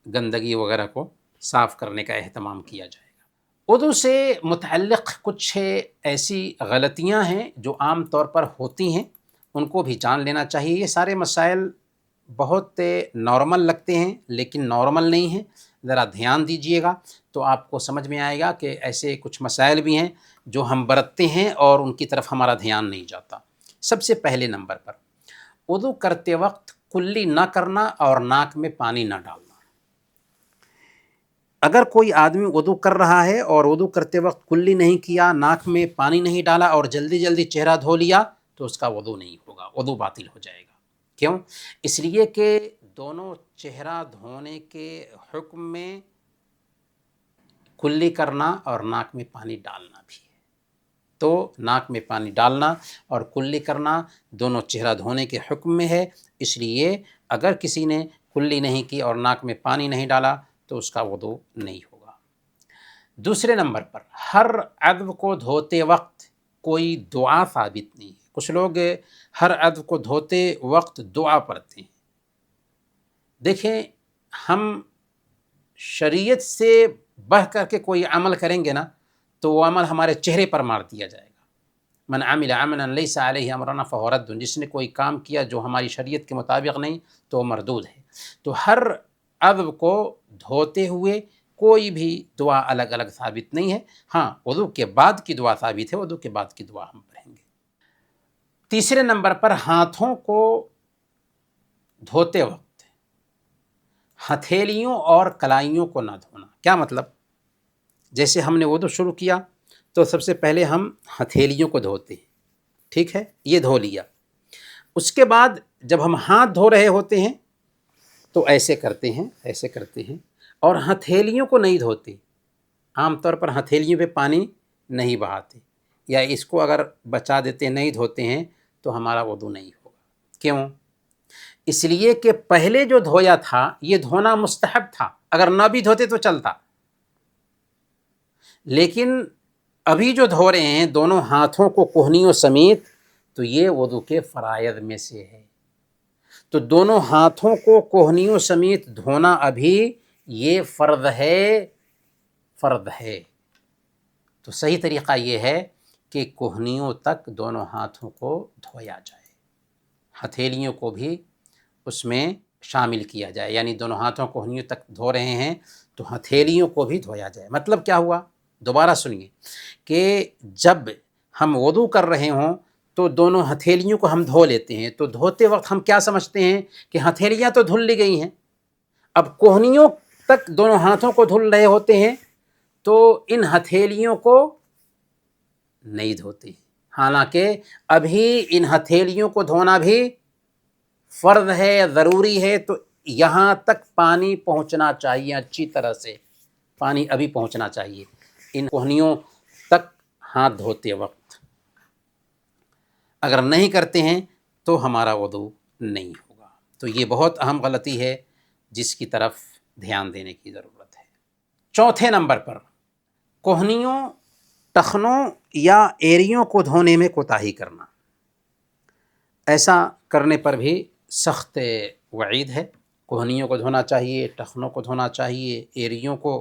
گندگی وغیرہ کو صاف کرنے کا اہتمام کیا جائے گا۔ وضو سے متعلق کچھ ایسی غلطیاں ہیں جو عام طور پر ہوتی ہیں، ان کو بھی جان لینا چاہیے۔ یہ سارے مسائل بہت نارمل لگتے ہیں لیکن نارمل نہیں ہیں، ذرا دھیان دیجئے گا تو آپ کو سمجھ میں آئے گا کہ ایسے کچھ مسائل بھی ہیں جو ہم برتتے ہیں اور ان کی طرف ہمارا دھیان نہیں جاتا۔ سب سے پہلے نمبر پر وضو کرتے وقت کلی نہ کرنا اور ناک میں پانی نہ ڈالنا۔ اگر کوئی آدمی وضو کر رہا ہے اور وضو کرتے وقت کلی نہیں کیا، ناک میں پانی نہیں ڈالا اور جلدی جلدی چہرہ دھو لیا تو اس کا وضو نہیں ہوگا، وضو باطل ہو جائے گا۔ کیوں؟ اس لیے کہ دونوں چہرہ دھونے کے حکم میں کلی کرنا اور ناک میں پانی ڈالنا بھی ہے۔ تو ناک میں پانی ڈالنا اور کلی کرنا دونوں چہرہ دھونے کے حکم میں ہے، اس لیے اگر کسی نے کلی نہیں کی اور ناک میں پانی نہیں ڈالا تو اس کا وضو نہیں ہوگا۔ دوسرے نمبر پر ہر عضو کو دھوتے وقت کوئی دعا ثابت نہیں ہے۔ کچھ لوگ ہر عضو کو دھوتے وقت دعا پڑھتے ہیں۔ دیکھیں، ہم شریعت سے بڑھ کر کے کوئی عمل کریں گے نا تو وہ عمل ہمارے چہرے پر مار دیا جائے گا۔ من عمل عملا لیس علیہ امرنا فہو رد، جس نے کوئی کام کیا جو ہماری شریعت کے مطابق نہیں تو وہ مردود ہے۔ تو ہر عضو کو دھوتے ہوئے کوئی بھی دعا الگ الگ ثابت نہیں ہے، ہاں وضو کے بعد کی دعا ثابت ہے، وضو کے بعد کی دعا ہم پڑھیں گے۔ تیسرے نمبر پر ہاتھوں کو دھوتے وقت ہتھیلیوں اور کلائیوں کو نہ دھونا۔ کیا مطلب؟ جیسے ہم نے وضو شروع کیا تو سب سے پہلے ہم ہتھیلیوں کو دھوتے ہیں، ٹھیک ہے، یہ دھو لیا۔ اس کے بعد جب ہم ہاتھ دھو رہے ہوتے ہیں تو ایسے کرتے ہیں، ایسے کرتے ہیں، اور ہتھیلیوں کو نہیں دھوتے۔ عام طور پر ہتھیلیوں پہ پانی نہیں بہاتے، یا اس کو اگر بچا دیتے، نہیں دھوتے ہیں تو ہمارا وضو نہیں ہوگا۔ کیوں؟ اس لیے کہ پہلے جو دھویا تھا یہ دھونا مستحب تھا، اگر نہ بھی دھوتے تو چلتا، لیکن ابھی جو دھو رہے ہیں دونوں ہاتھوں کو کوہنیوں سمیت تو یہ وضو کے فرائض میں سے ہے۔ تو دونوں ہاتھوں کو کوہنیوں سمیت دھونا ابھی یہ فرض ہے، فرض ہے۔ تو صحیح طریقہ یہ ہے کہ کوہنیوں تک دونوں ہاتھوں کو دھویا جائے، ہتھیلیوں کو بھی اس میں شامل کیا جائے، یعنی دونوں ہاتھوں کو کوہنیوں تک دھو رہے ہیں تو ہتھیلیوں کو بھی دھویا جائے۔ مطلب کیا ہوا؟ دوبارہ سنیے کہ جب ہم وضو کر رہے ہوں تو دونوں ہتھیلیوں کو ہم دھو لیتے ہیں، تو دھوتے وقت ہم کیا سمجھتے ہیں کہ ہتھیلیاں تو دھل لی گئی ہیں، اب کوہنیوں تک دونوں ہاتھوں کو دھل رہے ہوتے ہیں تو ان ہتھیلیوں کو نہیں دھوتے، حالانکہ ابھی ان ہتھیلیوں کو دھونا بھی فرض ہے، ضروری ہے۔ تو یہاں تک پانی پہنچنا چاہیے، اچھی طرح سے پانی ابھی پہنچنا چاہیے ان کوہنیوں تک ہاتھ دھوتے وقت۔ اگر نہیں کرتے ہیں تو ہمارا وضو نہیں ہوگا۔ تو یہ بہت اہم غلطی ہے جس کی طرف دھیان دینے کی ضرورت ہے۔ چوتھے نمبر پر کوہنیوں، ٹخنوں یا ایریوں کو دھونے میں کوتاہی کرنا، ایسا کرنے پر بھی سخت وعید ہے۔ کوہنیوں کو دھونا چاہیے، ٹخنوں کو دھونا چاہیے، ایریوں کو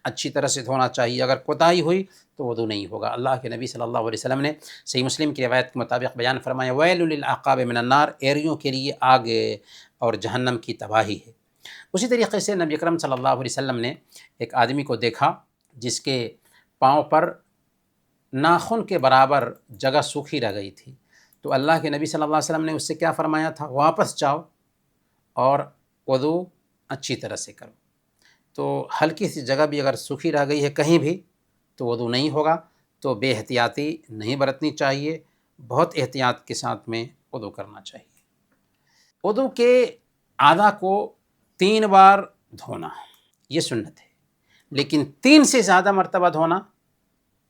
اچھی طرح سے دھونا چاہیے۔ اگر کوتاہی ہوئی تو وضو نہیں ہوگا۔ اللہ کے نبی صلی اللہ علیہ وسلم نے صحیح مسلم کی روایت کے مطابق بیان فرمایا، ویل للعقاب من النار، ایریوں کے لیے آگ اور جہنم کی تباہی ہے۔ اسی طریقے سے نبی اکرم صلی اللہ علیہ وسلم نے ایک آدمی کو دیکھا جس کے پاؤں پر ناخن کے برابر جگہ سوکھی رہ گئی تھی، تو اللہ کے نبی صلی اللہ علیہ وسلم نے اس سے کیا فرمایا تھا؟ واپس جاؤ اور وضو اچھی طرح سے کرو۔ تو ہلکی سی جگہ بھی اگر سوکھی رہ گئی ہے کہیں بھی تو وضو نہیں ہوگا۔ تو بے احتیاطی نہیں برتنی چاہیے، بہت احتیاط کے ساتھ میں وضو کرنا چاہیے۔ وضو کے اعضاء کو 3 بار دھونا یہ سنت ہے، لیکن 3 سے زیادہ مرتبہ دھونا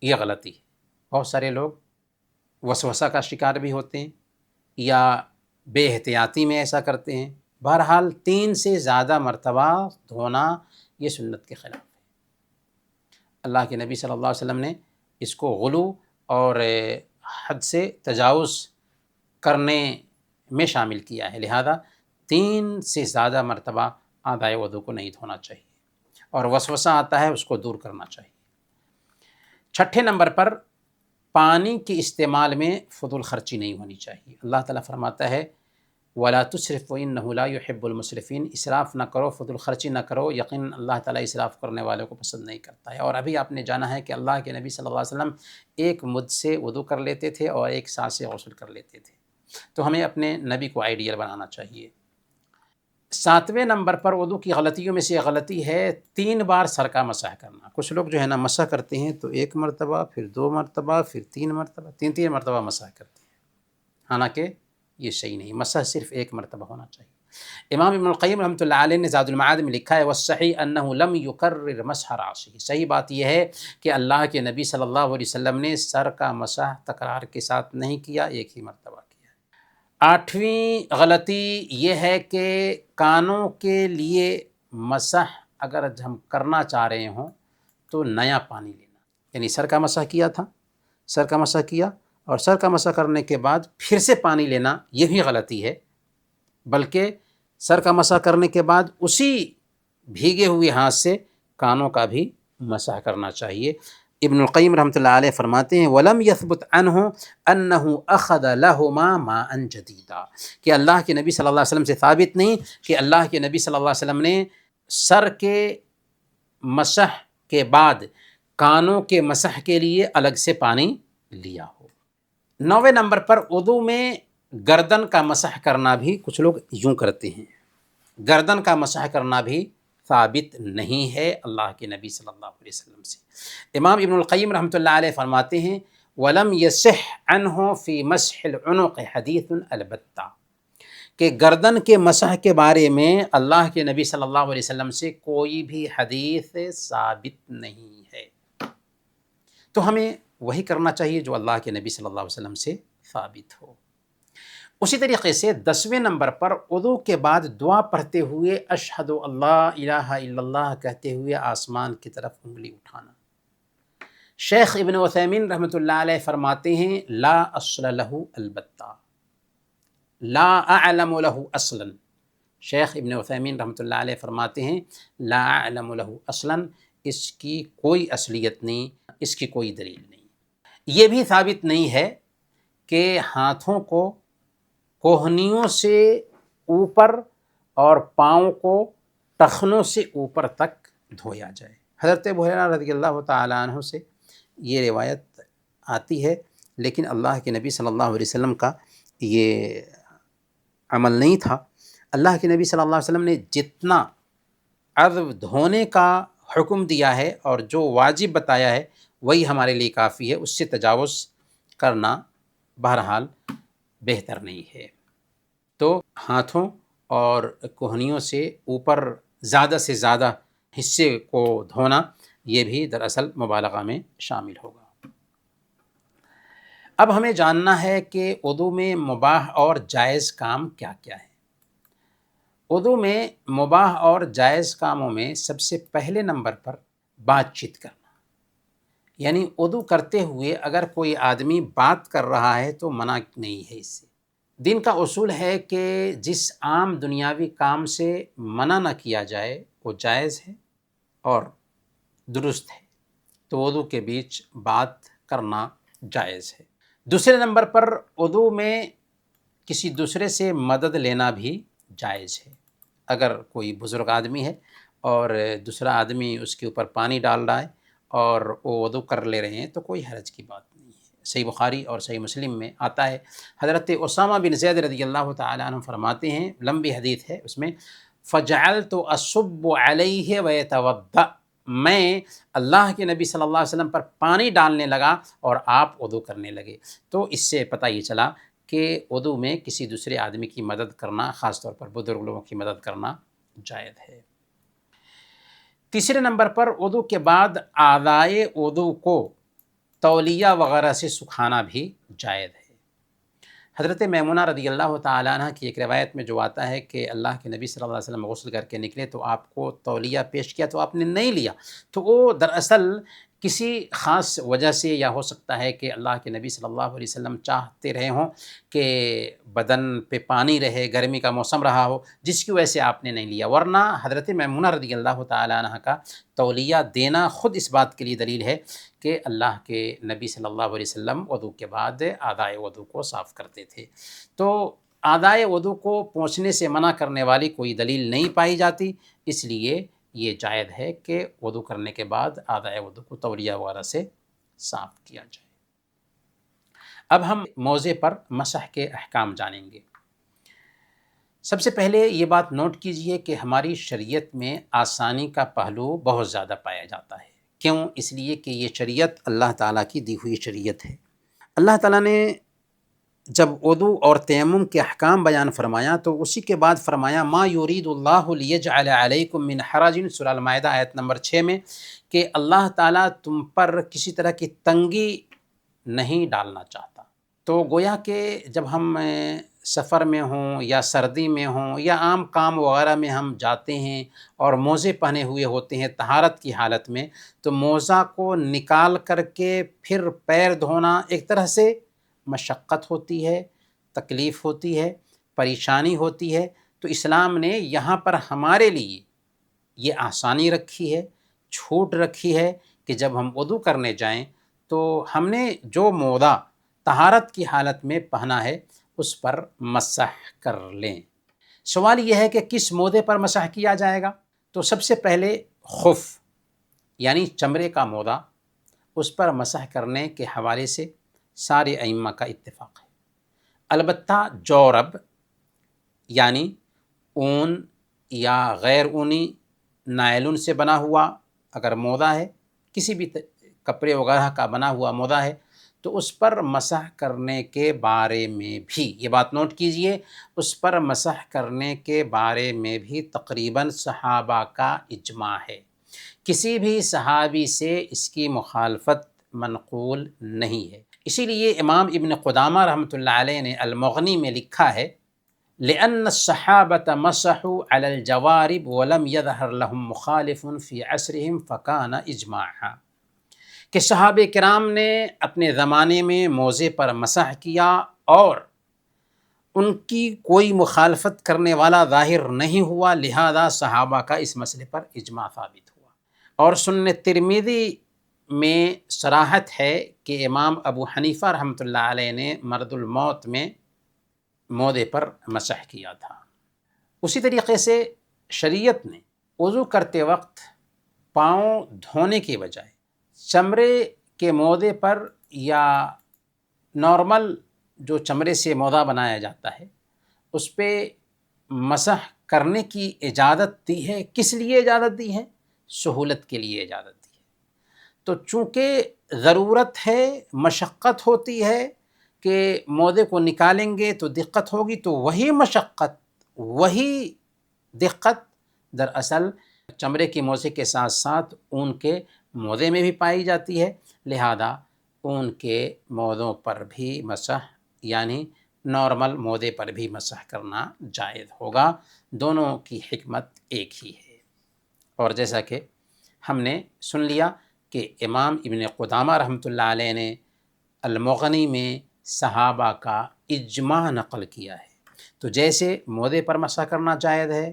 یہ غلطی ہے۔ بہت سارے لوگ وسوسہ کا شکار بھی ہوتے ہیں یا بے احتیاطی میں ایسا کرتے ہیں۔ بہرحال 3 سے زیادہ مرتبہ دھونا یہ سنت کے خلاف ہے۔ اللہ کے نبی صلی اللہ علیہ وسلم نے اس کو غلو اور حد سے تجاوز کرنے میں شامل کیا ہے، لہذا 3 سے زیادہ مرتبہ اعضائے وضو کو نہیں دھونا چاہیے، اور وسوسہ آتا ہے اس کو دور کرنا چاہیے۔ 6 نمبر پر پانی کے استعمال میں فضول خرچی نہیں ہونی چاہیے۔ اللہ تعالیٰ فرماتا ہے وَلَا تُسْرِفْ وَإِنَّهُ لَا يُحِبُّ الْمُسْرِفِينَ، اسراف نہ کرو، فضول خرچی نہ کرو، یقیناً اللہ تعالیٰ اسراف کرنے والوں کو پسند نہیں کرتا ہے۔ اور ابھی آپ نے جانا ہے کہ اللہ کے نبی صلی اللہ علیہ وسلم ایک مد سے وضو کر لیتے تھے اور ایک سا سے غسل کر لیتے تھے، تو ہمیں اپنے نبی کو آئیڈیل بنانا چاہیے۔ 7ویں نمبر پر وضو کی غلطیوں میں سے غلطی ہے 3 بار سر کا مسح کرنا۔ کچھ لوگ جو ہے نا مسح کرتے ہیں تو 1 مرتبہ، پھر 2 مرتبہ، پھر 3 مرتبہ، 3 مرتبہ مسح کرتے ہیں، حالانکہ یہ صحیح نہیں، مسح صرف 1 مرتبہ ہونا چاہیے۔ امام ابن القیم رحمۃ اللہ علیہ نے زاد المعاد میں لکھا ہے والصحیح انہ لم یکرر مسح راسہ، صحیح بات یہ ہے کہ اللہ کے نبی صلی اللہ علیہ وسلم نے سر کا مسح تکرار کے ساتھ نہیں کیا، 1 ہی مرتبہ کیا۔ 8ویں غلطی یہ ہے کہ کانوں کے لیے مسح اگر ہم کرنا چاہ رہے ہوں تو نیا پانی لینا، یعنی سر کا مسح کیا تھا، سر کا مسح کیا اور سر کا مسح کرنے کے بعد پھر سے پانی لینا، یہ بھی غلطی ہے، بلکہ سر کا مسح کرنے کے بعد اسی بھیگے ہوئے ہاتھ سے کانوں کا بھی مسح کرنا چاہیے۔ ابن القیم رحمۃ اللہ علیہ فرماتے ہیں وَلَمْ يَثْبُتْ عَنْهُ أَنَّهُ أَخَذَ لَهُمَا مَاءً جَدِيدًا، کہ اللہ کے نبی صلی اللہ علیہ وسلم سے ثابت نہیں کہ اللہ کے نبی صلی اللہ علیہ وسلم نے سر کے مسح کے بعد کانوں کے مسح کے لیے الگ سے پانی لیا ہو۔ 9ویں نمبر پر وضو میں گردن کا مسح کرنا بھی کچھ لوگ یوں کرتے ہیں، گردن کا مسح کرنا بھی ثابت نہیں ہے اللہ کے نبی صلی اللہ علیہ وسلم سے۔ امام ابن القیم رحمۃ اللہ علیہ فرماتے ہیں وَلَمْ يَصِحْ عَنْهُ فِي مَسْحِ الْعُنُقِ حَدِيثٌ البتہ، کہ گردن کے مسح کے بارے میں اللہ کے نبی صلی اللہ علیہ وسلم سے کوئی بھی حدیث ثابت نہیں ہے، تو ہمیں وہی کرنا چاہیے جو اللہ کے نبی صلی اللہ علیہ وسلم سے ثابت ہو۔ اسی طریقے سے 10ویں نمبر پر وضو کے بعد دعا پڑھتے ہوئے اشہد اللہ الہ الا اللہ کہتے ہوئے آسمان کی طرف انگلی اٹھانا۔ شیخ ابن عثیمین رحمۃ اللہ علیہ فرماتے ہیں لا اصل لہ البتہ، لا اعلم لہ اصلا، شیخ ابن عثیمین رحمۃ اللہ علیہ فرماتے ہیں لا اعلم لہ اصلا، اس کی کوئی اصلیت نہیں، اس کی کوئی دلیل نہیں۔ یہ بھی ثابت نہیں ہے کہ ہاتھوں کو کوہنیوں سے اوپر اور پاؤں کو ٹخنوں سے اوپر تک دھویا جائے۔ حضرت ابو ہریرہ رضی اللہ تعالیٰ عنہ سے یہ روایت آتی ہے، لیکن اللہ کے نبی صلی اللہ علیہ وسلم کا یہ عمل نہیں تھا۔ اللہ کے نبی صلی اللہ علیہ وسلم نے جتنا عضو دھونے کا حکم دیا ہے اور جو واجب بتایا ہے وہی ہمارے لیے کافی ہے، اس سے تجاوز کرنا بہرحال بہتر نہیں ہے۔ تو ہاتھوں اور کوہنیوں سے اوپر زیادہ سے زیادہ حصے کو دھونا یہ بھی دراصل مبالغہ میں شامل ہوگا۔ اب ہمیں جاننا ہے کہ وضو میں مباح اور جائز کام کیا کیا ہے۔ وضو میں مباح اور جائز کاموں میں سب سے پہلے نمبر پر بات چیت کرنا، یعنی وضو کرتے ہوئے اگر کوئی آدمی بات کر رہا ہے تو منع نہیں ہے اس سے۔ دین کا اصول ہے کہ جس عام دنیاوی کام سے منع نہ کیا جائے وہ جائز ہے اور درست ہے، تو وضو کے بیچ بات کرنا جائز ہے۔ دوسرے نمبر پر وضو میں کسی دوسرے سے مدد لینا بھی جائز ہے۔ اگر کوئی بزرگ آدمی ہے اور دوسرا آدمی اس کے اوپر پانی ڈال رہا ہے اور وہ وضو کر لے رہے ہیں تو کوئی حرج کی بات نہیں ہے۔ صحیح بخاری اور صحیح مسلم میں آتا ہے، حضرت اسامہ بن زید رضی اللہ تعالیٰ عنہ فرماتے ہیں، لمبی حدیث ہے اس میں، فجعلت اصب علیہ ویتوضأ، میں اللہ کے نبی صلی اللہ علیہ وسلم پر پانی ڈالنے لگا اور آپ وضو کرنے لگے۔ تو اس سے پتہ یہ چلا کہ وضو میں کسی دوسرے آدمی کی مدد کرنا، خاص طور پر بزرگ لوگوں کی مدد کرنا جائز ہے۔ تیسرے نمبر پر وضو کے بعد اعضائے وضو کو تولیہ وغیرہ سے سکھانا بھی جائز ہے۔ حضرت میمونہ رضی اللہ تعالیٰ عنہ کی ایک روایت میں جو آتا ہے کہ اللہ کے نبی صلی اللہ علیہ وسلم غسل کر کے نکلے تو آپ کو تولیہ پیش کیا تو آپ نے نہیں لیا، تو وہ دراصل کسی خاص وجہ سے، یا ہو سکتا ہے کہ اللہ کے نبی صلی اللہ علیہ وسلم چاہتے رہے ہوں کہ بدن پہ پانی رہے، گرمی کا موسم رہا ہو، جس کی وجہ سے آپ نے نہیں لیا، ورنہ حضرت میمونہ رضی اللہ تعالیٰ عنہ کا تولیہ دینا خود اس بات کے لیے دلیل ہے کہ اللہ کے نبی صلی اللہ علیہ وسلم وضو کے بعد اعضائے وضو کو صاف کرتے تھے۔ تو اعضائے وضو کو پہنچنے سے منع کرنے والی کوئی دلیل نہیں پائی جاتی، اس لیے یہ جائز ہے کہ وضو کرنے کے بعد اعضائے وضو کو تولیہ وغیرہ سے صاف کیا جائے۔ اب ہم موضع پر مسح کے احکام جانیں گے۔ سب سے پہلے یہ بات نوٹ کیجئے کہ ہماری شریعت میں آسانی کا پہلو بہت زیادہ پایا جاتا ہے۔ کیوں؟ اس لیے کہ یہ شریعت اللہ تعالیٰ کی دی ہوئی شریعت ہے۔ اللہ تعالیٰ نے جب وضو اور تیمم کے احکام بیان فرمایا تو اسی کے بعد فرمایا ما یرید اللہ لیجعل علیکم من حرج، سورہ المائدہ آیت نمبر 6 میں، کہ اللہ تعالیٰ تم پر کسی طرح کی تنگی نہیں ڈالنا چاہتا۔ تو گویا کہ جب ہم سفر میں ہوں یا سردی میں ہوں یا عام کام وغیرہ میں ہم جاتے ہیں اور موزے پہنے ہوئے ہوتے ہیں طہارت کی حالت میں، تو موزہ کو نکال کر کے پھر پیر دھونا ایک طرح سے مشقت ہوتی ہے، تکلیف ہوتی ہے، پریشانی ہوتی ہے۔ تو اسلام نے یہاں پر ہمارے لیے یہ آسانی رکھی ہے، چھوٹ رکھی ہے کہ جب ہم وضو کرنے جائیں تو ہم نے جو موزہ طہارت کی حالت میں پہنا ہے اس پر مسح کر لیں۔ سوال یہ ہے کہ کس موزے پر مسح کیا جائے گا؟ تو سب سے پہلے خف یعنی چمڑے کا موزہ، اس پر مسح کرنے کے حوالے سے سارے ائمہ کا اتفاق ہے۔ البتہ جورب یعنی اون یا غیر اونی نائلون سے بنا ہوا اگر موزہ ہے، کسی بھی کپڑے وغیرہ کا بنا ہوا موزہ ہے، تو اس پر مسح کرنے کے بارے میں بھی یہ بات نوٹ کیجئے، اس پر مسح کرنے کے بارے میں بھی تقریباً صحابہ کا اجماع ہے۔ کسی بھی صحابی سے اس کی مخالفت منقول نہیں ہے۔ اسی لیے امام ابن قدامہ رحمۃ اللہ علیہ نے المغنی میں لکھا ہے لأن الصحابة مسحوا على الجوارب ولم يظهر لهم مخالف في عصرهم فكان اجماعا، کہ صحابہ کرام نے اپنے زمانے میں موزے پر مسح کیا اور ان کی کوئی مخالفت کرنے والا ظاہر نہیں ہوا، لہذا صحابہ کا اس مسئلے پر اجماع ثابت ہوا۔ اور سنن ترمذی میں صراحت ہے کہ امام ابو حنیفہ رحمۃ اللہ علیہ نے مرض الموت میں موزے پر مسح کیا تھا۔ اسی طریقے سے شریعت نے وضو کرتے وقت پاؤں دھونے کے بجائے چمڑے کے موزے پر یا نارمل جو چمڑے سے موزہ بنایا جاتا ہے اس پہ مسح کرنے کی اجازت دی ہے۔ کس لیے اجازت دی ہے؟ سہولت کے لیے اجازت دی ہے۔ تو چونکہ ضرورت ہے، مشقت ہوتی ہے کہ موزے کو نکالیں گے تو دقت ہوگی، تو وہی مشقت، وہی دقت دراصل چمڑے کے موزے کے ساتھ ساتھ اون کے موزے میں بھی پائی جاتی ہے، لہذا اون کے موزوں پر بھی مسح یعنی نارمل موزے پر بھی مسح کرنا جائز ہوگا۔ دونوں کی حکمت ایک ہی ہے۔ اور جیسا کہ ہم نے سن لیا کہ امام ابن قدامہ رحمۃ اللہ علیہ نے المغنی میں صحابہ کا اجماع نقل کیا ہے۔ تو جیسے موزے پر مسح کرنا جائز ہے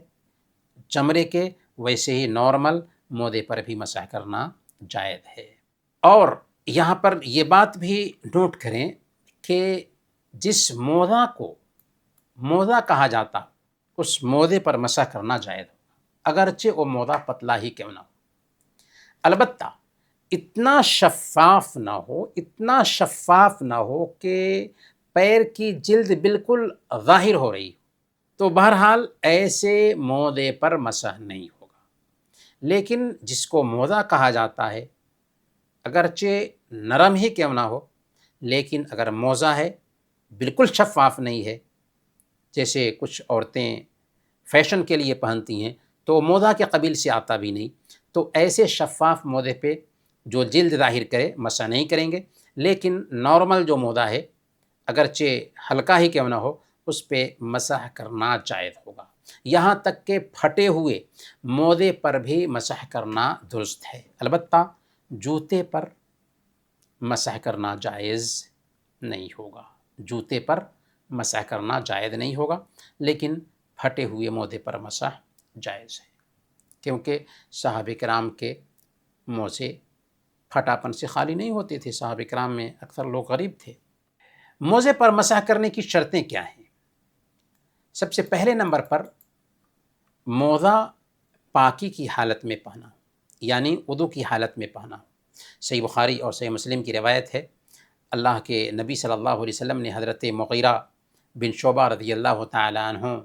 چمڑے کے، ویسے ہی نارمل موزے پر بھی مسح کرنا جائز ہے۔ اور یہاں پر یہ بات بھی نوٹ کریں کہ جس موزہ کو موزہ کہا جاتا اس موزے پر مسح کرنا جائز ہوگا، اگرچہ وہ موزہ پتلا ہی کیوں نہ ہو، البتہ اتنا شفاف نہ ہو، اتنا شفاف نہ ہو کہ پیر کی جلد بالکل ظاہر ہو رہی ہو، تو بہرحال ایسے موزے پر مسح نہیں ہوگا۔ لیکن جس کو موزہ کہا جاتا ہے اگرچہ نرم ہی کیوں نہ ہو، لیکن اگر موزہ ہے بالکل شفاف نہیں ہے، جیسے کچھ عورتیں فیشن کے لیے پہنتی ہیں، تو موزہ کے قبیل سے آتا بھی نہیں، تو ایسے شفاف موزے پہ جو جلد ظاہر کرے مسح نہیں کریں گے، لیکن نارمل جو موزہ ہے اگرچہ ہلکا ہی کیوں نہ ہو اس پہ مسح کرنا جائز ہوگا، یہاں تک کہ پھٹے ہوئے موزے پر بھی مسح کرنا درست ہے، البتہ جوتے پر مسح کرنا جائز نہیں ہوگا، جوتے پر مسح کرنا جائز نہیں ہوگا، لیکن پھٹے ہوئے موزے پر مسح جائز ہے، کیونکہ صحابہ کرام کے موزے پھٹاپن سے خالی نہیں ہوتے تھے، صحابہ کرام میں اکثر لوگ غریب تھے۔ موزے پر مسح کرنے کی شرطیں کیا ہیں؟ سب سے پہلے نمبر پر موزہ پاکی کی حالت میں پہنا، یعنی وضو کی حالت میں پہنا۔ صحیح بخاری اور صحیح مسلم کی روایت ہے، اللہ کے نبی صلی اللہ علیہ وسلم نے حضرت مغیرہ بن شعبہ رضی اللہ تعالیٰ عنہ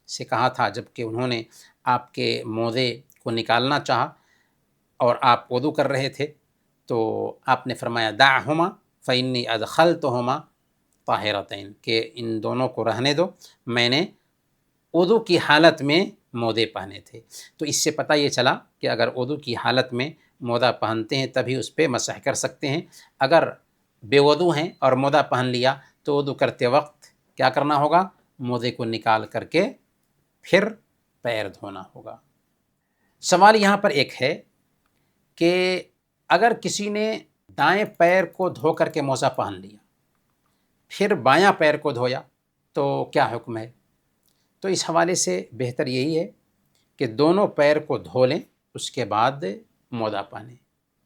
سے کہا تھا، جب کہ انہوں نے آپ کے موزے کو نکالنا چاہا اور آپ وضو کر رہے تھے، تو آپ نے فرمایا دعہما فإنی ادخلتہما طاہرتین، کہ ان دونوں کو رہنے دو، میں نے وضو کی حالت میں موزے پہنے تھے۔ تو اس سے پتہ یہ چلا کہ اگر وضو کی حالت میں موزہ پہنتے ہیں تبھی اس پہ مسح کر سکتے ہیں، اگر بے وضو ہیں اور موزہ پہن لیا تو وضو کرتے وقت کیا کرنا ہوگا؟ موزے کو نکال کر کے پھر پیر دھونا ہوگا۔ سوال یہاں پر ایک ہے کہ اگر کسی نے دائیں پیر کو دھو کر کے موزہ پہن لیا پھر بایاں پیر کو دھویا تو کیا حکم ہے؟ تو اس حوالے سے بہتر یہی ہے کہ دونوں پیر کو دھو لیں، اس کے بعد موزہ پہنیں،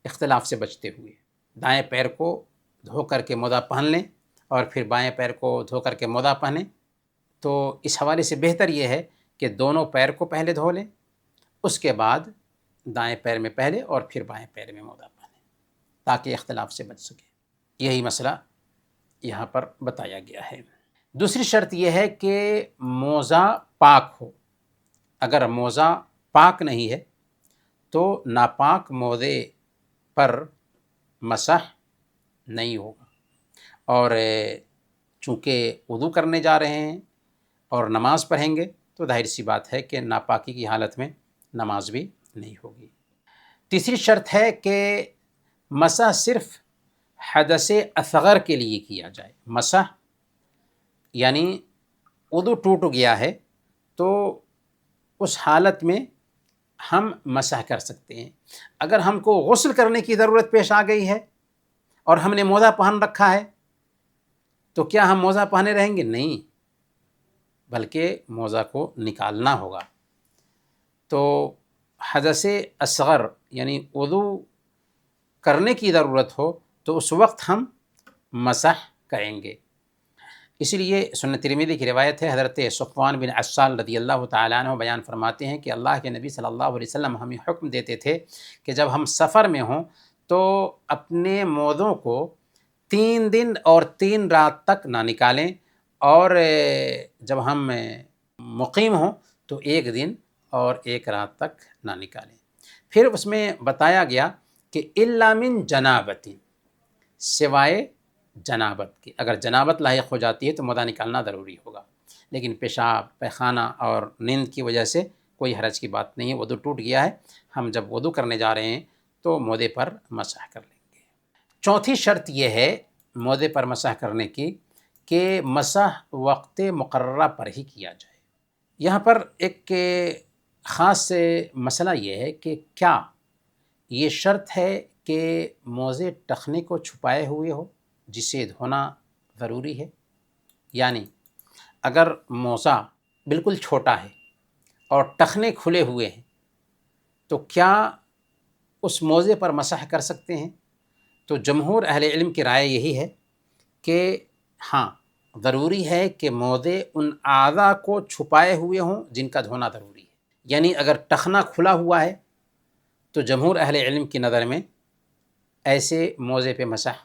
اختلاف سے بچتے ہوئے دائیں پیر کو دھو کر کے موزہ پہن لیں اور پھر بائیں پیر کو دھو کر کے موزہ پہنیں۔ تو اس حوالے سے بہتر یہ ہے کہ دونوں پیر کو پہلے دھو لیں، اس کے بعد دائیں پیر میں پہلے اور پھر بائیں پیر میں موزہ پہنیں تاکہ اختلاف سے بچ سکے۔ یہی مسئلہ یہاں پر بتایا گیا ہے۔ دوسری شرط یہ ہے کہ موزہ پاک ہو، اگر موزہ پاک نہیں ہے تو ناپاک موزے پر مسح نہیں ہوگا، اور چونکہ وضو کرنے جا رہے ہیں اور نماز پڑھیں گے تو ظاہر سی بات ہے کہ ناپاکی کی حالت میں نماز بھی نہیں ہوگی۔ تیسری شرط ہے کہ مسح صرف حدث اصغر کے لیے کیا جائے، مسح یعنی وضو ٹوٹ گیا ہے تو اس حالت میں ہم مسح کر سکتے ہیں۔ اگر ہم کو غسل کرنے کی ضرورت پیش آ گئی ہے اور ہم نے موزہ پہن رکھا ہے تو کیا ہم موزہ پہنے رہیں گے؟ نہیں، بلکہ موزہ کو نکالنا ہوگا۔ تو حدث اصغر یعنی وضو کرنے کی ضرورت ہو تو اس وقت ہم مسح کریں گے۔ اسی لیے سنن ترمذی کی روایت ہے، حضرت صفوان بن عسال رضی اللہ تعالیٰ عنہ بیان فرماتے ہیں کہ اللہ کے نبی صلی اللہ علیہ وسلم ہمیں حکم دیتے تھے کہ جب ہم سفر میں ہوں تو اپنے موزوں کو 3 دن اور 3 رات تک نہ نکالیں، اور جب ہم مقیم ہوں تو 1 دن اور 1 رات تک نہ نکالیں۔ پھر اس میں بتایا گیا کہ الا من جنابت، سوائے جنابت کی، اگر جنابت لاحق ہو جاتی ہے تو موزہ نکالنا ضروری ہوگا، لیکن پیشاب پیخانہ اور نیند کی وجہ سے کوئی حرج کی بات نہیں ہے، وضو ٹوٹ گیا ہے، ہم جب وضو کرنے جا رہے ہیں تو موزے پر مسح کر لیں گے۔ چوتھی شرط یہ ہے موزے پر مسح کرنے کی کہ مسح وقت مقررہ پر ہی کیا جائے۔ یہاں پر ایک خاص مسئلہ یہ ہے کہ کیا یہ شرط ہے کہ موزے ٹخنے کو چھپائے ہوئے ہو جسے دھونا ضروری ہے؟ یعنی اگر موزہ بالکل چھوٹا ہے اور ٹخنے کھلے ہوئے ہیں تو کیا اس موزے پر مسح کر سکتے ہیں؟ تو جمہور اہل علم کی رائے یہی ہے کہ ہاں، ضروری ہے کہ موزے ان اعضاء کو چھپائے ہوئے ہوں جن کا دھونا ضروری ہے۔ یعنی اگر ٹخنا کھلا ہوا ہے تو جمہور اہل علم کی نظر میں ایسے موزے پہ مسح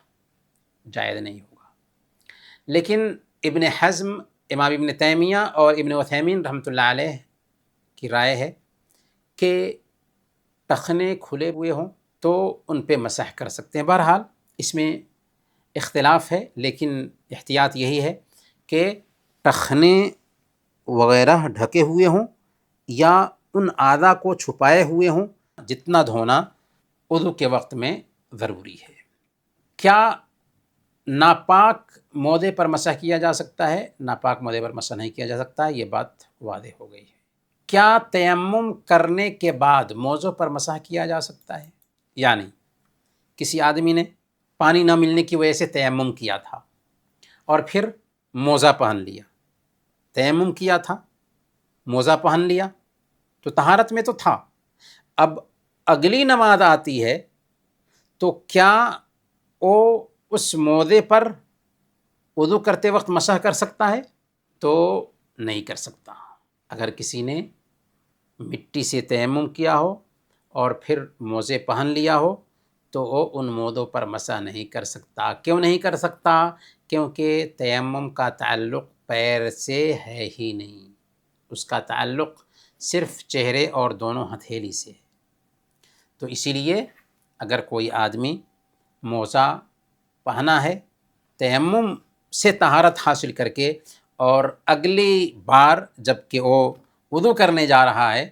جائز نہیں ہوگا، لیکن ابن حزم، امام ابن تیمیہ اور ابن عثیمین رحمۃ اللہ علیہ کی رائے ہے کہ ٹخنے کھلے ہوئے ہوں تو ان پہ مسح کر سکتے ہیں۔ بہرحال اس میں اختلاف ہے، لیکن احتیاط یہی ہے کہ ٹخنے وغیرہ ڈھکے ہوئے ہوں یا ان اعضاء کو چھپائے ہوئے ہوں، جتنا دھونا وضو کے وقت میں ضروری ہے۔ کیا ناپاک موضع پر مسح کیا جا سکتا ہے؟ ناپاک موضع پر مسح نہیں کیا جا سکتا، یہ بات واضح ہو گئی ہے۔ کیا تیمم کرنے کے بعد موضوع پر مسح کیا جا سکتا ہے؟ یعنی کسی آدمی نے پانی نہ ملنے کی وجہ سے تیمم کیا تھا اور پھر موزہ پہن لیا، تیمم کیا تھا، موزہ پہن لیا تو طہارت میں تو تھا، اب اگلی نماز آتی ہے تو کیا وہ اس موضع پر وضو کرتے وقت مسح کر سکتا ہے؟ تو نہیں کر سکتا۔ اگر کسی نے مٹی سے تیمم کیا ہو اور پھر موزے پہن لیا ہو تو وہ ان موضوع پر مسح نہیں کر سکتا۔ کیوں نہیں کر سکتا؟ کیونکہ تیمم کا تعلق پیر سے ہے ہی نہیں، اس کا تعلق صرف چہرے اور دونوں ہتھیلی سے ہے۔ تو اسی لیے اگر کوئی آدمی موزہ پہنا ہے تیمم سے طہارت حاصل کر کے، اور اگلی بار جب کہ وہ وضو کرنے جا رہا ہے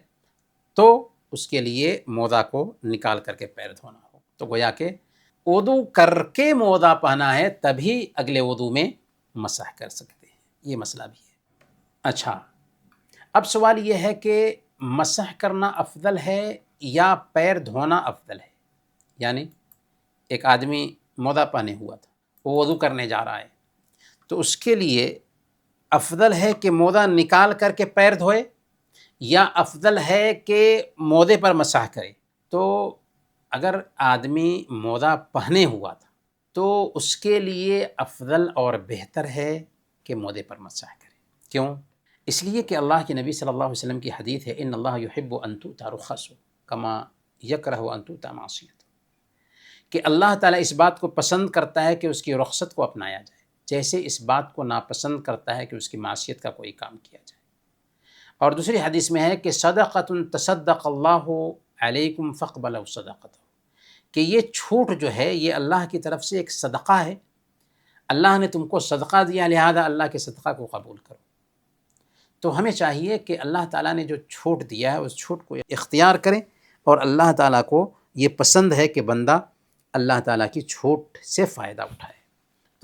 تو اس کے لیے موزہ کو نکال کر کے پیر دھونا ہو، تو گویا کہ وضو کر کے موزہ پہنا ہے تبھی اگلے وضو میں مسح کر سکتے ہیں، یہ مسئلہ بھی ہے۔ اچھا، اب سوال یہ ہے کہ مسح کرنا افضل ہے یا پیر دھونا افضل ہے؟ یعنی ایک آدمی موزہ پہنے ہوا تھا، وہ وضو کرنے جا رہا ہے، تو اس کے لیے افضل ہے کہ موزہ نکال کر کے پیر دھوئے یا افضل ہے کہ موزے پر مسح کرے؟ تو اگر آدمی موزہ پہنے ہوا تھا تو اس کے لیے افضل اور بہتر ہے کہ موزے پر مسح کرے۔ کیوں؟ اس لیے کہ اللہ کے نبی صلی اللہ علیہ وسلم کی حدیث ہے، ان اللہ یحب ان تؤتی رخصہ کما یکرہ ان تؤتی معصیتہ، کہ اللہ تعالیٰ اس بات کو پسند کرتا ہے کہ اس کی رخصت کو اپنایا جائے، جیسے اس بات کو ناپسند کرتا ہے کہ اس کی معصیت کا کوئی کام کیا جائے۔ اور دوسری حدیث میں ہے کہ صدقۃ تصدق اللہ علیکم فاقبلوا صدقۃ، کہ یہ چھوٹ جو ہے یہ اللہ کی طرف سے ایک صدقہ ہے، اللہ نے تم کو صدقہ دیا لہذا اللہ کے صدقہ کو قبول کرو۔ تو ہمیں چاہیے کہ اللہ تعالیٰ نے جو چھوٹ دیا ہے اس چھوٹ کو اختیار کریں، اور اللہ تعالیٰ کو یہ پسند ہے کہ بندہ اللہ تعالیٰ کی چھوٹ سے فائدہ اٹھائے،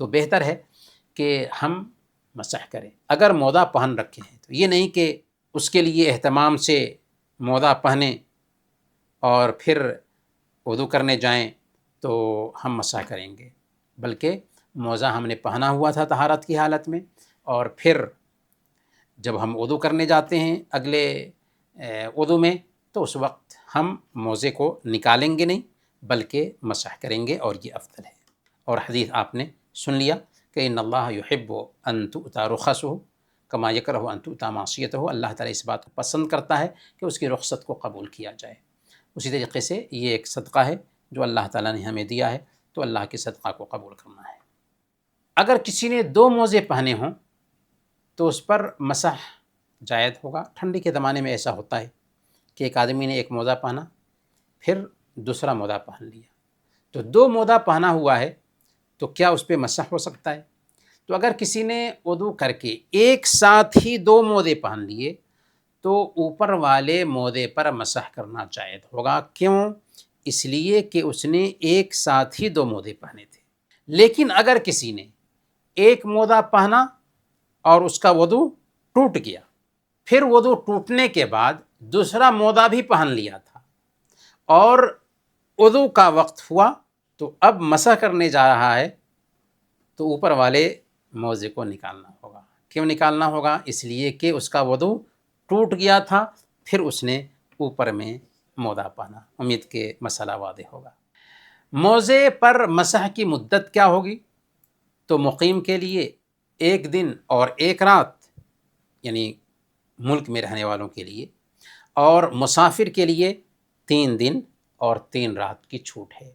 تو بہتر ہے کہ ہم مسح کریں۔ اگر موزہ پہن رکھے ہیں تو یہ نہیں کہ اس کے لیے اہتمام سے موزہ پہنیں اور پھر وضو کرنے جائیں تو ہم مسح کریں گے، بلکہ موزہ ہم نے پہنا ہوا تھا طہارت کی حالت میں، اور پھر جب ہم وضو کرنے جاتے ہیں اگلے وضو میں تو اس وقت ہم موزے کو نکالیں گے نہیں بلکہ مسح کریں گے، اور یہ افضل ہے۔ اور حدیث آپ نے سن لیا کہ ان اللہ یحب ان تؤتی رخصہ کما یکرہ ان تؤتی معصیتہ، اللہ تعالیٰ اس بات کو پسند کرتا ہے کہ اس کی رخصت کو قبول کیا جائے۔ اسی طریقے سے یہ ایک صدقہ ہے جو اللہ تعالیٰ نے ہمیں دیا ہے، تو اللہ کے صدقہ کو قبول کرنا ہے۔ اگر کسی نے دو موزے پہنے ہوں تو اس پر مسح جائز ہوگا۔ ٹھنڈی کے زمانے میں ایسا ہوتا ہے کہ ایک آدمی نے ایک موزہ پہنا پھر دوسرا موزہ پہن لیا، تو دو موزہ پہنا ہوا ہے تو کیا اس پہ مسح ہو سکتا ہے؟ تو اگر کسی نے وضو کر کے ایک ساتھ ہی دو موزے پہن لیے تو اوپر والے موزے پر مسح کرنا جائز ہوگا۔ کیوں؟ اس لیے کہ اس نے ایک ساتھ ہی دو موزے پہنے تھے۔ لیکن اگر کسی نے ایک موزہ پہنا اور اس کا وضو ٹوٹ گیا، پھر وضو ٹوٹنے کے بعد دوسرا موزہ بھی پہن لیا تھا اور وضو کا وقت ہوا تو اب مسح کرنے جا رہا ہے، تو اوپر والے موزے کو نکالنا ہوگا۔ کیوں نکالنا ہوگا؟ اس لیے کہ اس کا وضو ٹوٹ گیا تھا، پھر اس نے اوپر میں موزہ پہنا۔ امید کہ مسئلہ واضح ہوگا۔ موزے پر مسح کی مدت کیا ہوگی؟ تو مقیم کے لیے 1 دن اور 1 رات، یعنی ملک میں رہنے والوں کے لیے، اور مسافر کے لیے 3 دن اور 3 رات کی چھوٹ ہے۔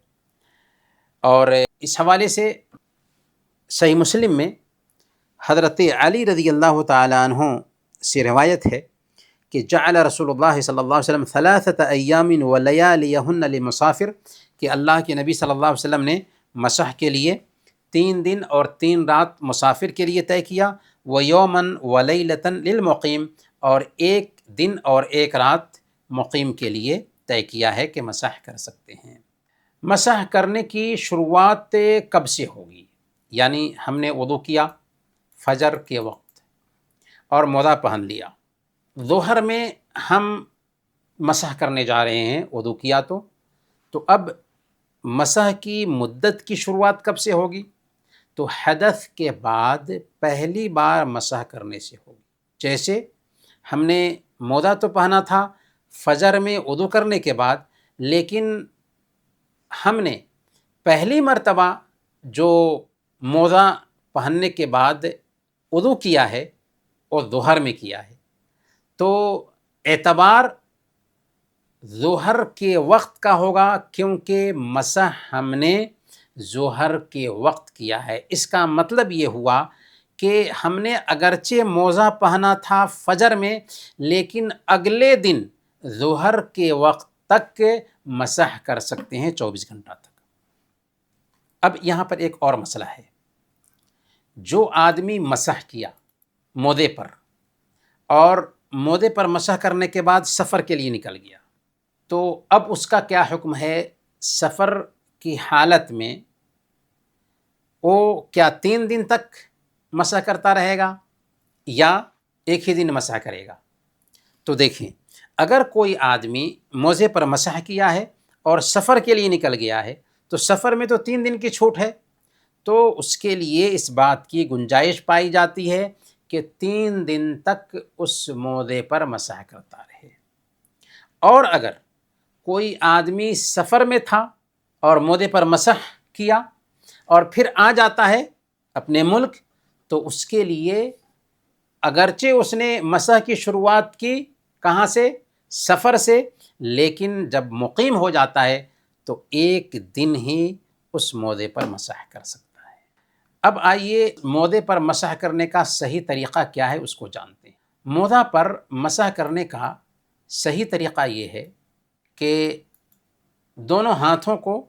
اور اس حوالے سے صحیح مسلم میں حضرت علی رضی اللہ تعالیٰ عنہ سے روایت ہے کہ جعل رسول اللہ صلی اللہ علیہ وسلم 3 ایام ولیالیہن للمسافر، کہ اللہ کے نبی صلی اللہ علیہ وسلم نے مسح کے لیے 3 دن اور 3 رات مسافر کے لیے طے کیا، وَيَوْمًا وَلَيْلَةً لِلْمُقِيمِ، اور ایک دن اور ایک رات مقیم کے لیے طے کیا ہے کہ مسح کر سکتے ہیں۔ مسح کرنے کی شروعات کب سے ہوگی؟ یعنی ہم نے وضو کیا فجر کے وقت اور موزہ پہن لیا، ظہر میں ہم مسح کرنے جا رہے ہیں، وضو کیا تو اب مسح کی مدت کی شروعات کب سے ہوگی؟ تو حدث کے بعد پہلی بار مسح کرنے سے ہوگی۔ جیسے ہم نے موزہ تو پہنا تھا فجر میں وضو کرنے کے بعد، لیکن ہم نے پہلی مرتبہ جو موزہ پہننے کے بعد وضو کیا ہے وہ ظہر میں کیا ہے، تو اعتبار ظہر کے وقت کا ہوگا، کیونکہ مسح ہم نے ظہر کے وقت کیا ہے۔ اس کا مطلب یہ ہوا کہ ہم نے اگرچہ موزہ پہنا تھا فجر میں، لیکن اگلے دن ظہر کے وقت تک مسح کر سکتے ہیں، 24 گھنٹہ تک۔ اب یہاں پر ایک اور مسئلہ ہے، جو آدمی مسح کیا موزے پر اور موزے پر مسح کرنے کے بعد سفر کے لیے نکل گیا، تو اب اس کا کیا حکم ہے؟ سفر کی حالت میں وہ کیا 3 دن تک مسح کرتا رہے گا یا ایک ہی دن مسح کرے گا؟ تو دیکھیں، اگر کوئی آدمی موزے پر مسح کیا ہے اور سفر کے لیے نکل گیا ہے، تو سفر میں تو 3 دن کی چھوٹ ہے، تو اس کے لیے اس بات کی گنجائش پائی جاتی ہے کہ 3 دن تک اس موزے پر مسح کرتا رہے۔ اور اگر کوئی آدمی سفر میں تھا اور موزے پر مسح کیا اور پھر آ جاتا ہے اپنے ملک، تو اس کے لیے اگرچہ اس نے مسح کی شروعات کی کہاں سے؟ سفر سے، لیکن جب مقیم ہو جاتا ہے تو ایک دن ہی اس موزے پر مسح کر سکتا ہے۔ اب آئیے موزے پر مسح کرنے کا صحیح طریقہ کیا ہے اس کو جانتے ہیں۔ موزہ پر مسح کرنے کا صحیح طریقہ یہ ہے کہ دونوں ہاتھوں کو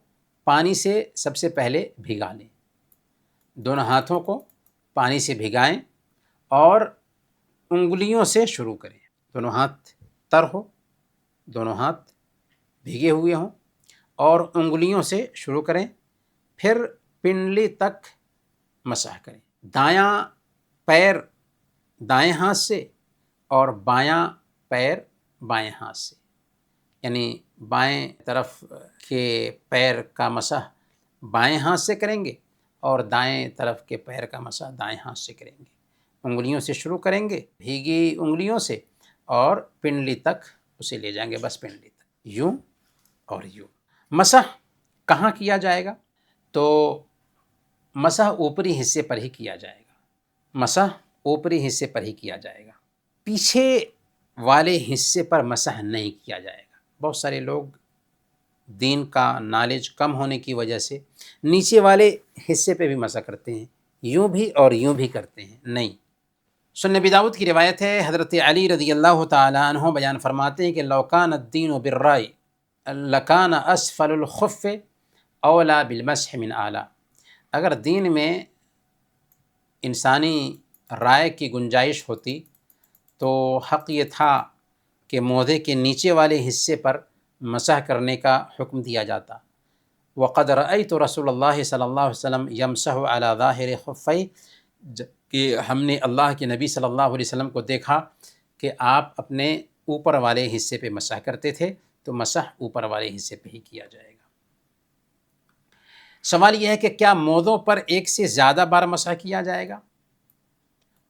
پانی سے سب سے پہلے بھگا لیں، دونوں ہاتھوں کو پانی سے بھگائیں اور انگلیوں سے شروع کریں۔ دونوں ہاتھ تر ہو، دونوں ہاتھ بھیگے ہوئے ہوں اور انگلیوں سے شروع کریں، پھر پنڈلی تک مسح کریں۔ دایاں پیر دائیں ہاتھ سے اور بایاں پیر بائیں ہاتھ سے، یعنی بائیں طرف کے پیر کا مسح بائیں ہاتھ سے کریں گے اور دائیں طرف کے پیر کا مسح دائیں ہاتھ سے کریں گے۔ انگلیوں سے شروع کریں گے، بھیگی انگلیوں سے، اور پنڈلی تک اسے لے جائیں گے، بس پنڈلی تک، یوں اور یوں۔ مسح کہاں کیا جائے گا؟ تو مسح اوپری حصے پر ہی کیا جائے گا، مسح اوپری حصے پر ہی کیا جائے گا، پیچھے والے حصے پر مسح نہیں کیا جائے گا۔ بہت سارے لوگ دین کا نالج کم ہونے کی وجہ سے نیچے والے حصے پہ بھی مسح کرتے ہیں، یوں بھی اور یوں بھی کرتے ہیں، نہیں۔ سنن ابی داؤد کی روایت ہے، حضرت علی رضی اللہ تعالیٰ عنہ بیان فرماتے ہیں کہ لو کان الدین بالرأی لکان اسفل الخف اولا بالمسح من اعلی۔ اگر دین میں انسانی رائے کی گنجائش ہوتی تو حق یہ تھا کہ موزے کے نیچے والے حصے پر مسح کرنے کا حکم دیا جاتا۔ وقد رأیت رسول اللہ صلی اللہ علیہ وسلم یمسح علی ظاہر خفیہ، کہ ہم نے اللہ کے نبی صلی اللہ علیہ وسلم کو دیکھا کہ آپ اپنے اوپر والے حصے پہ مسح کرتے تھے، تو مسح اوپر والے حصے پہ ہی کیا جائے گا۔ سوال یہ ہے کہ کیا موزوں پر ایک سے زیادہ بار مسح کیا جائے گا؟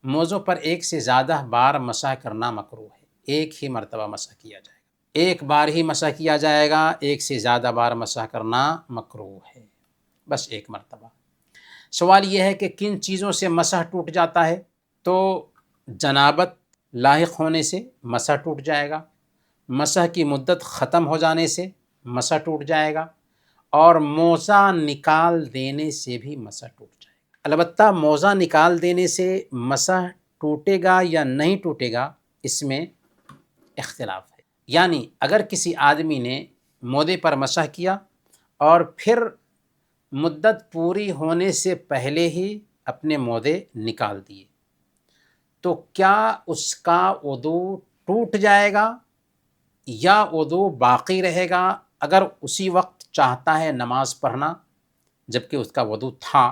موزوں پر ایک سے زیادہ بار مسح کرنا مکروہ ہے، ایک ہی مرتبہ مسح کیا جائے گا، ایک بار ہی مسح کیا جائے گا، ایک سے زیادہ بار مسح کرنا مکروہ ہے، بس ایک مرتبہ۔ سوال یہ ہے کہ کن چیزوں سے مسح ٹوٹ جاتا ہے؟ تو جنابت لاحق ہونے سے مسح ٹوٹ جائے گا، مسح کی مدت ختم ہو جانے سے مسح ٹوٹ جائے گا، اور موزہ نکال دینے سے بھی مسح ٹوٹ جائے گا۔ البتہ موزہ نکال دینے سے مسح ٹوٹے گا یا نہیں ٹوٹے گا، اس میں اختلاف ہے۔ یعنی اگر کسی آدمی نے موزے پر مسح کیا اور پھر مدت پوری ہونے سے پہلے ہی اپنے موزے نکال دیے، تو کیا اس کا وضو ٹوٹ جائے گا یا وضو باقی رہے گا؟ اگر اسی وقت چاہتا ہے نماز پڑھنا جبکہ اس کا وضو تھا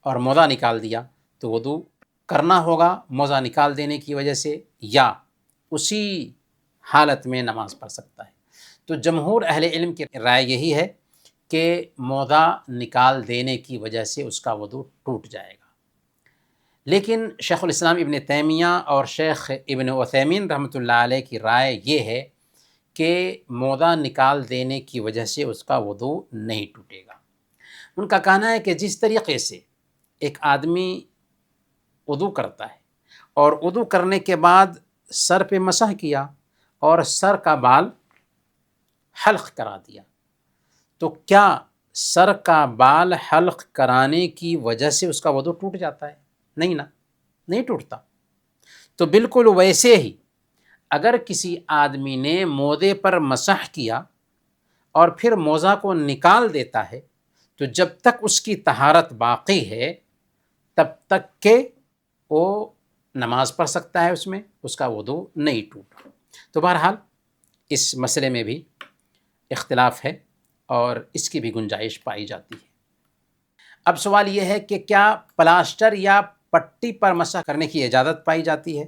اور موزہ نکال دیا تو وضو کرنا ہوگا موزہ نکال دینے کی وجہ سے، یا اسی حالت میں نماز پڑھ سکتا ہے؟ تو جمہور اہل علم کی رائے یہی ہے کہ موزہ نکال دینے کی وجہ سے اس کا وضو ٹوٹ جائے گا، لیکن شیخ الاسلام ابن تیمیہ اور شیخ ابن عثیمین رحمۃ اللہ علیہ کی رائے یہ ہے کہ موزہ نکال دینے کی وجہ سے اس کا وضو نہیں ٹوٹے گا۔ ان کا کہنا ہے کہ جس طریقے سے ایک آدمی وضو کرتا ہے اور وضو کرنے کے بعد سر پہ مسح کیا اور سر کا بال حلق کرا دیا، تو کیا سر کا بال حلق کرانے کی وجہ سے اس کا وضو ٹوٹ جاتا ہے؟ نہیں نا، نہیں ٹوٹتا۔ تو بالکل ویسے ہی اگر کسی آدمی نے موزے پر مسح کیا اور پھر موزہ کو نکال دیتا ہے تو جب تک اس کی طہارت باقی ہے تب تک کہ وہ نماز پڑھ سکتا ہے، اس میں اس کا وضو نہیں ٹوٹا۔ تو بہرحال اس مسئلے میں بھی اختلاف ہے اور اس کی بھی گنجائش پائی جاتی ہے۔ اب سوال یہ ہے کہ کیا پلاسٹر یا پٹی پر مسح کرنے کی اجازت پائی جاتی ہے؟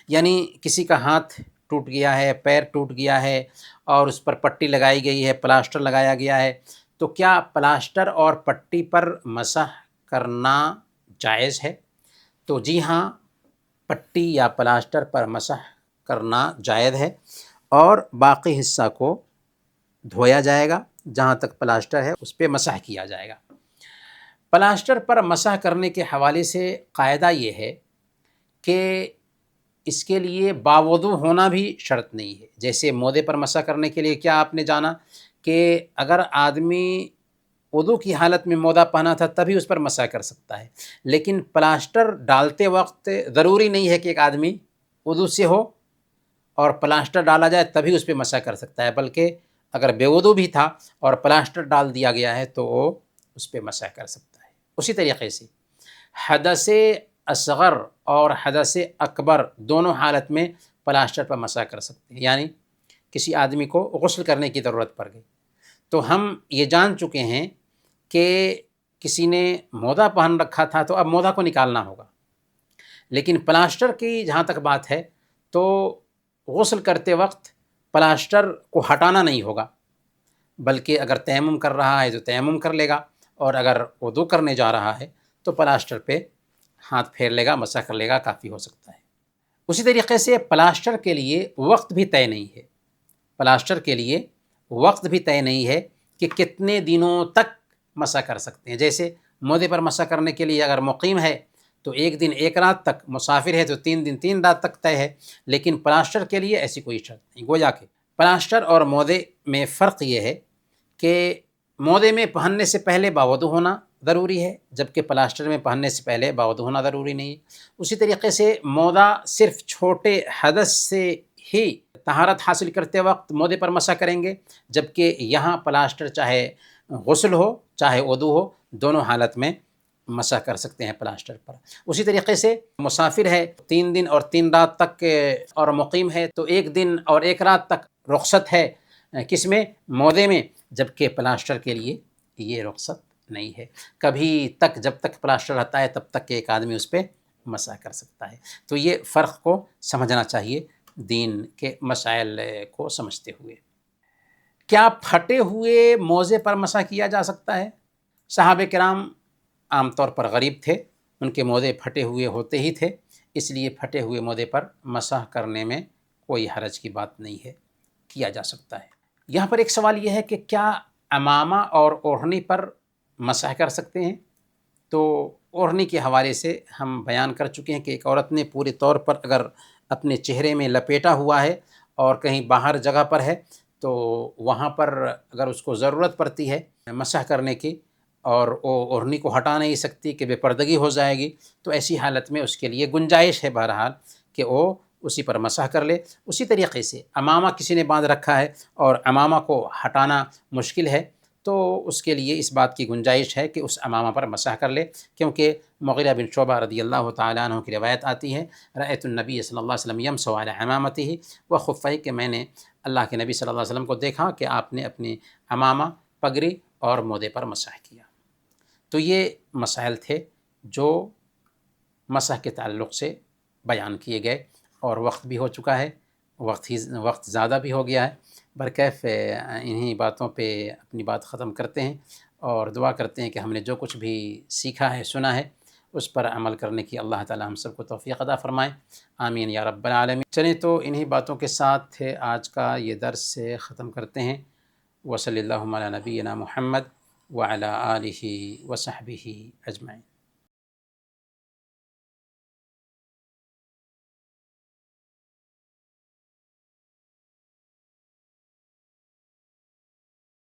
یعنی کسی کا ہاتھ ٹوٹ گیا ہے، پیر ٹوٹ گیا ہے اور اس پر پٹی لگائی گئی ہے، پلاسٹر لگایا گیا ہے، تو کیا پلاسٹر اور پٹی پر مسح کرنا جائز ہے؟ تو جی ہاں، پٹی یا پلاسٹر پر مسح کرنا جائز ہے اور باقی حصہ کو دھویا جائے گا، جہاں تک پلاسٹر ہے اس پہ مسح کیا جائے گا۔ پلاسٹر پر مسح کرنے کے حوالے سے قاعدہ یہ ہے کہ اس کے لیے باوضو ہونا بھی شرط نہیں ہے۔ جیسے موزے پر مسح کرنے کے لیے کیا آپ نے جانا کہ اگر آدمی وضو کی حالت میں موزہ پہنا تھا تبھی اس پر مسح کر سکتا ہے، لیکن پلاسٹر ڈالتے وقت ضروری نہیں ہے کہ ایک آدمی وضو سے ہو اور پلاسٹر ڈالا جائے تبھی اس پہ مسح کر سکتا ہے، بلکہ اگر بے وضو بھی تھا اور پلاسٹر ڈال دیا گیا ہے تو وہ اس پہ مسح کر سکتا ہے۔ اسی طریقے سے حدث اصغر اور حدث اکبر دونوں حالت میں پلاسٹر پر مسح کر سکتے ہیں۔ یعنی کسی آدمی کو غسل کرنے کی ضرورت پڑ گئی تو ہم یہ جان چکے ہیں کہ کسی نے موزہ پہن رکھا تھا تو اب موزہ کو نکالنا ہوگا، لیکن پلاسٹر کی جہاں تک بات ہے تو غسل کرتے وقت پلاسٹر کو ہٹانا نہیں ہوگا، بلکہ اگر تیمم کر رہا ہے تو تیمم کر لے گا اور اگر وضو کرنے جا رہا ہے تو پلاسٹر پہ ہاتھ پھیر لے گا، مسح کر لے گا، کافی ہو سکتا ہے۔ اسی طریقے سے پلاسٹر کے لیے وقت بھی طے نہیں ہے، پلاسٹر کے لیے وقت بھی طے نہیں ہے کہ کتنے دنوں تک مسح کر سکتے ہیں۔ جیسے موزے پر مسح کرنے کے لیے اگر مقیم ہے تو 1 دن 1 رات تک، مسافر ہے تو 3 دن 3 رات تک طے ہے، لیکن پلاسٹر کے لیے ایسی کوئی شرط نہیں۔ گویا کہ پلاسٹر اور موزے میں فرق یہ ہے کہ موزے میں پہننے سے پہلے باوضو ہونا ضروری ہے جبکہ پلاسٹر میں پہننے سے پہلے باوضو ہونا ضروری نہیں ہے۔ اسی طریقے سے موزہ صرف چھوٹے حدث سے ہی طہارت حاصل کرتے وقت موزے پر مسح کریں گے، جبکہ یہاں پلاسٹر چاہے غسل ہو چاہے وضو ہو دونوں حالت میں مسح کر سکتے ہیں پلاسٹر پر۔ اسی طریقے سے مسافر ہے 3 دن اور 3 رات تک اور مقیم ہے تو 1 دن اور 1 رات تک رخصت ہے کس میں؟ موزے میں، جبکہ پلاسٹر کے لیے یہ رخصت نہیں ہے۔ کبھی تک جب تک پلاسٹر رہتا ہے تب تک کہ ایک آدمی اس پہ مسح کر سکتا ہے۔ تو یہ فرق کو سمجھنا چاہیے دین کے مسائل کو سمجھتے ہوئے۔ کیا پھٹے ہوئے موزے پر مسح کیا جا سکتا ہے؟ صحابہ کرام عام طور پر غریب تھے، ان کے موزے پھٹے ہوئے ہوتے ہی تھے، اس لیے پھٹے ہوئے موزے پر مسح کرنے میں کوئی حرج کی بات نہیں ہے، کیا جا سکتا ہے۔ یہاں پر ایک سوال یہ ہے کہ کیا عمامہ اور اوڑھنی پر مسح کر سکتے ہیں؟ تو اوڑھنی کے حوالے سے ہم بیان کر چکے ہیں کہ ایک عورت نے پورے طور پر اگر اپنے چہرے میں لپیٹا ہوا ہے اور کہیں باہر جگہ پر ہے تو وہاں پر اگر اس کو ضرورت پڑتی ہے مسح کرنے کی اور وہ اوڑھنی کو ہٹا نہیں سکتی کہ بے پردگی ہو جائے گی تو ایسی حالت میں اس کے لیے گنجائش ہے بہرحال کہ وہ اسی پر مسح کر لے۔ اسی طریقے سے عمامہ کسی نے باندھ رکھا ہے اور عمامہ کو ہٹانا مشکل ہے تو اس کے لیے اس بات کی گنجائش ہے کہ اس امامہ پر مسح کر لے، کیونکہ مغیرہ بن شعبہ رضی اللہ تعالیٰ عنہ کی روایت آتی ہے، رأیت النبی صلی اللہ علیہ وسلم یمسح علی عمامتہ و خفیہ، کہ میں نے اللہ کے نبی صلی اللہ علیہ وسلم کو دیکھا کہ آپ نے اپنی امامہ، پگڑی اور مودے پر مسح کیا۔ تو یہ مسائل تھے جو مسح کے تعلق سے بیان کیے گئے، اور وقت بھی ہو چکا ہے، وقت زیادہ بھی ہو گیا ہے، برکیف انہی باتوں پہ اپنی بات ختم کرتے ہیں، اور دعا کرتے ہیں کہ ہم نے جو کچھ بھی سیکھا ہے، سنا ہے، اس پر عمل کرنے کی اللہ تعالی ہم سب کو توفیق عطا فرمائے، آمین یا رب العالمین۔ چلیں تو انہی باتوں کے ساتھ آج کا یہ درس سے ختم کرتے ہیں۔ وصلی اللہ علی نبینا محمد وعلی آلہ وصحبہ اجمعین۔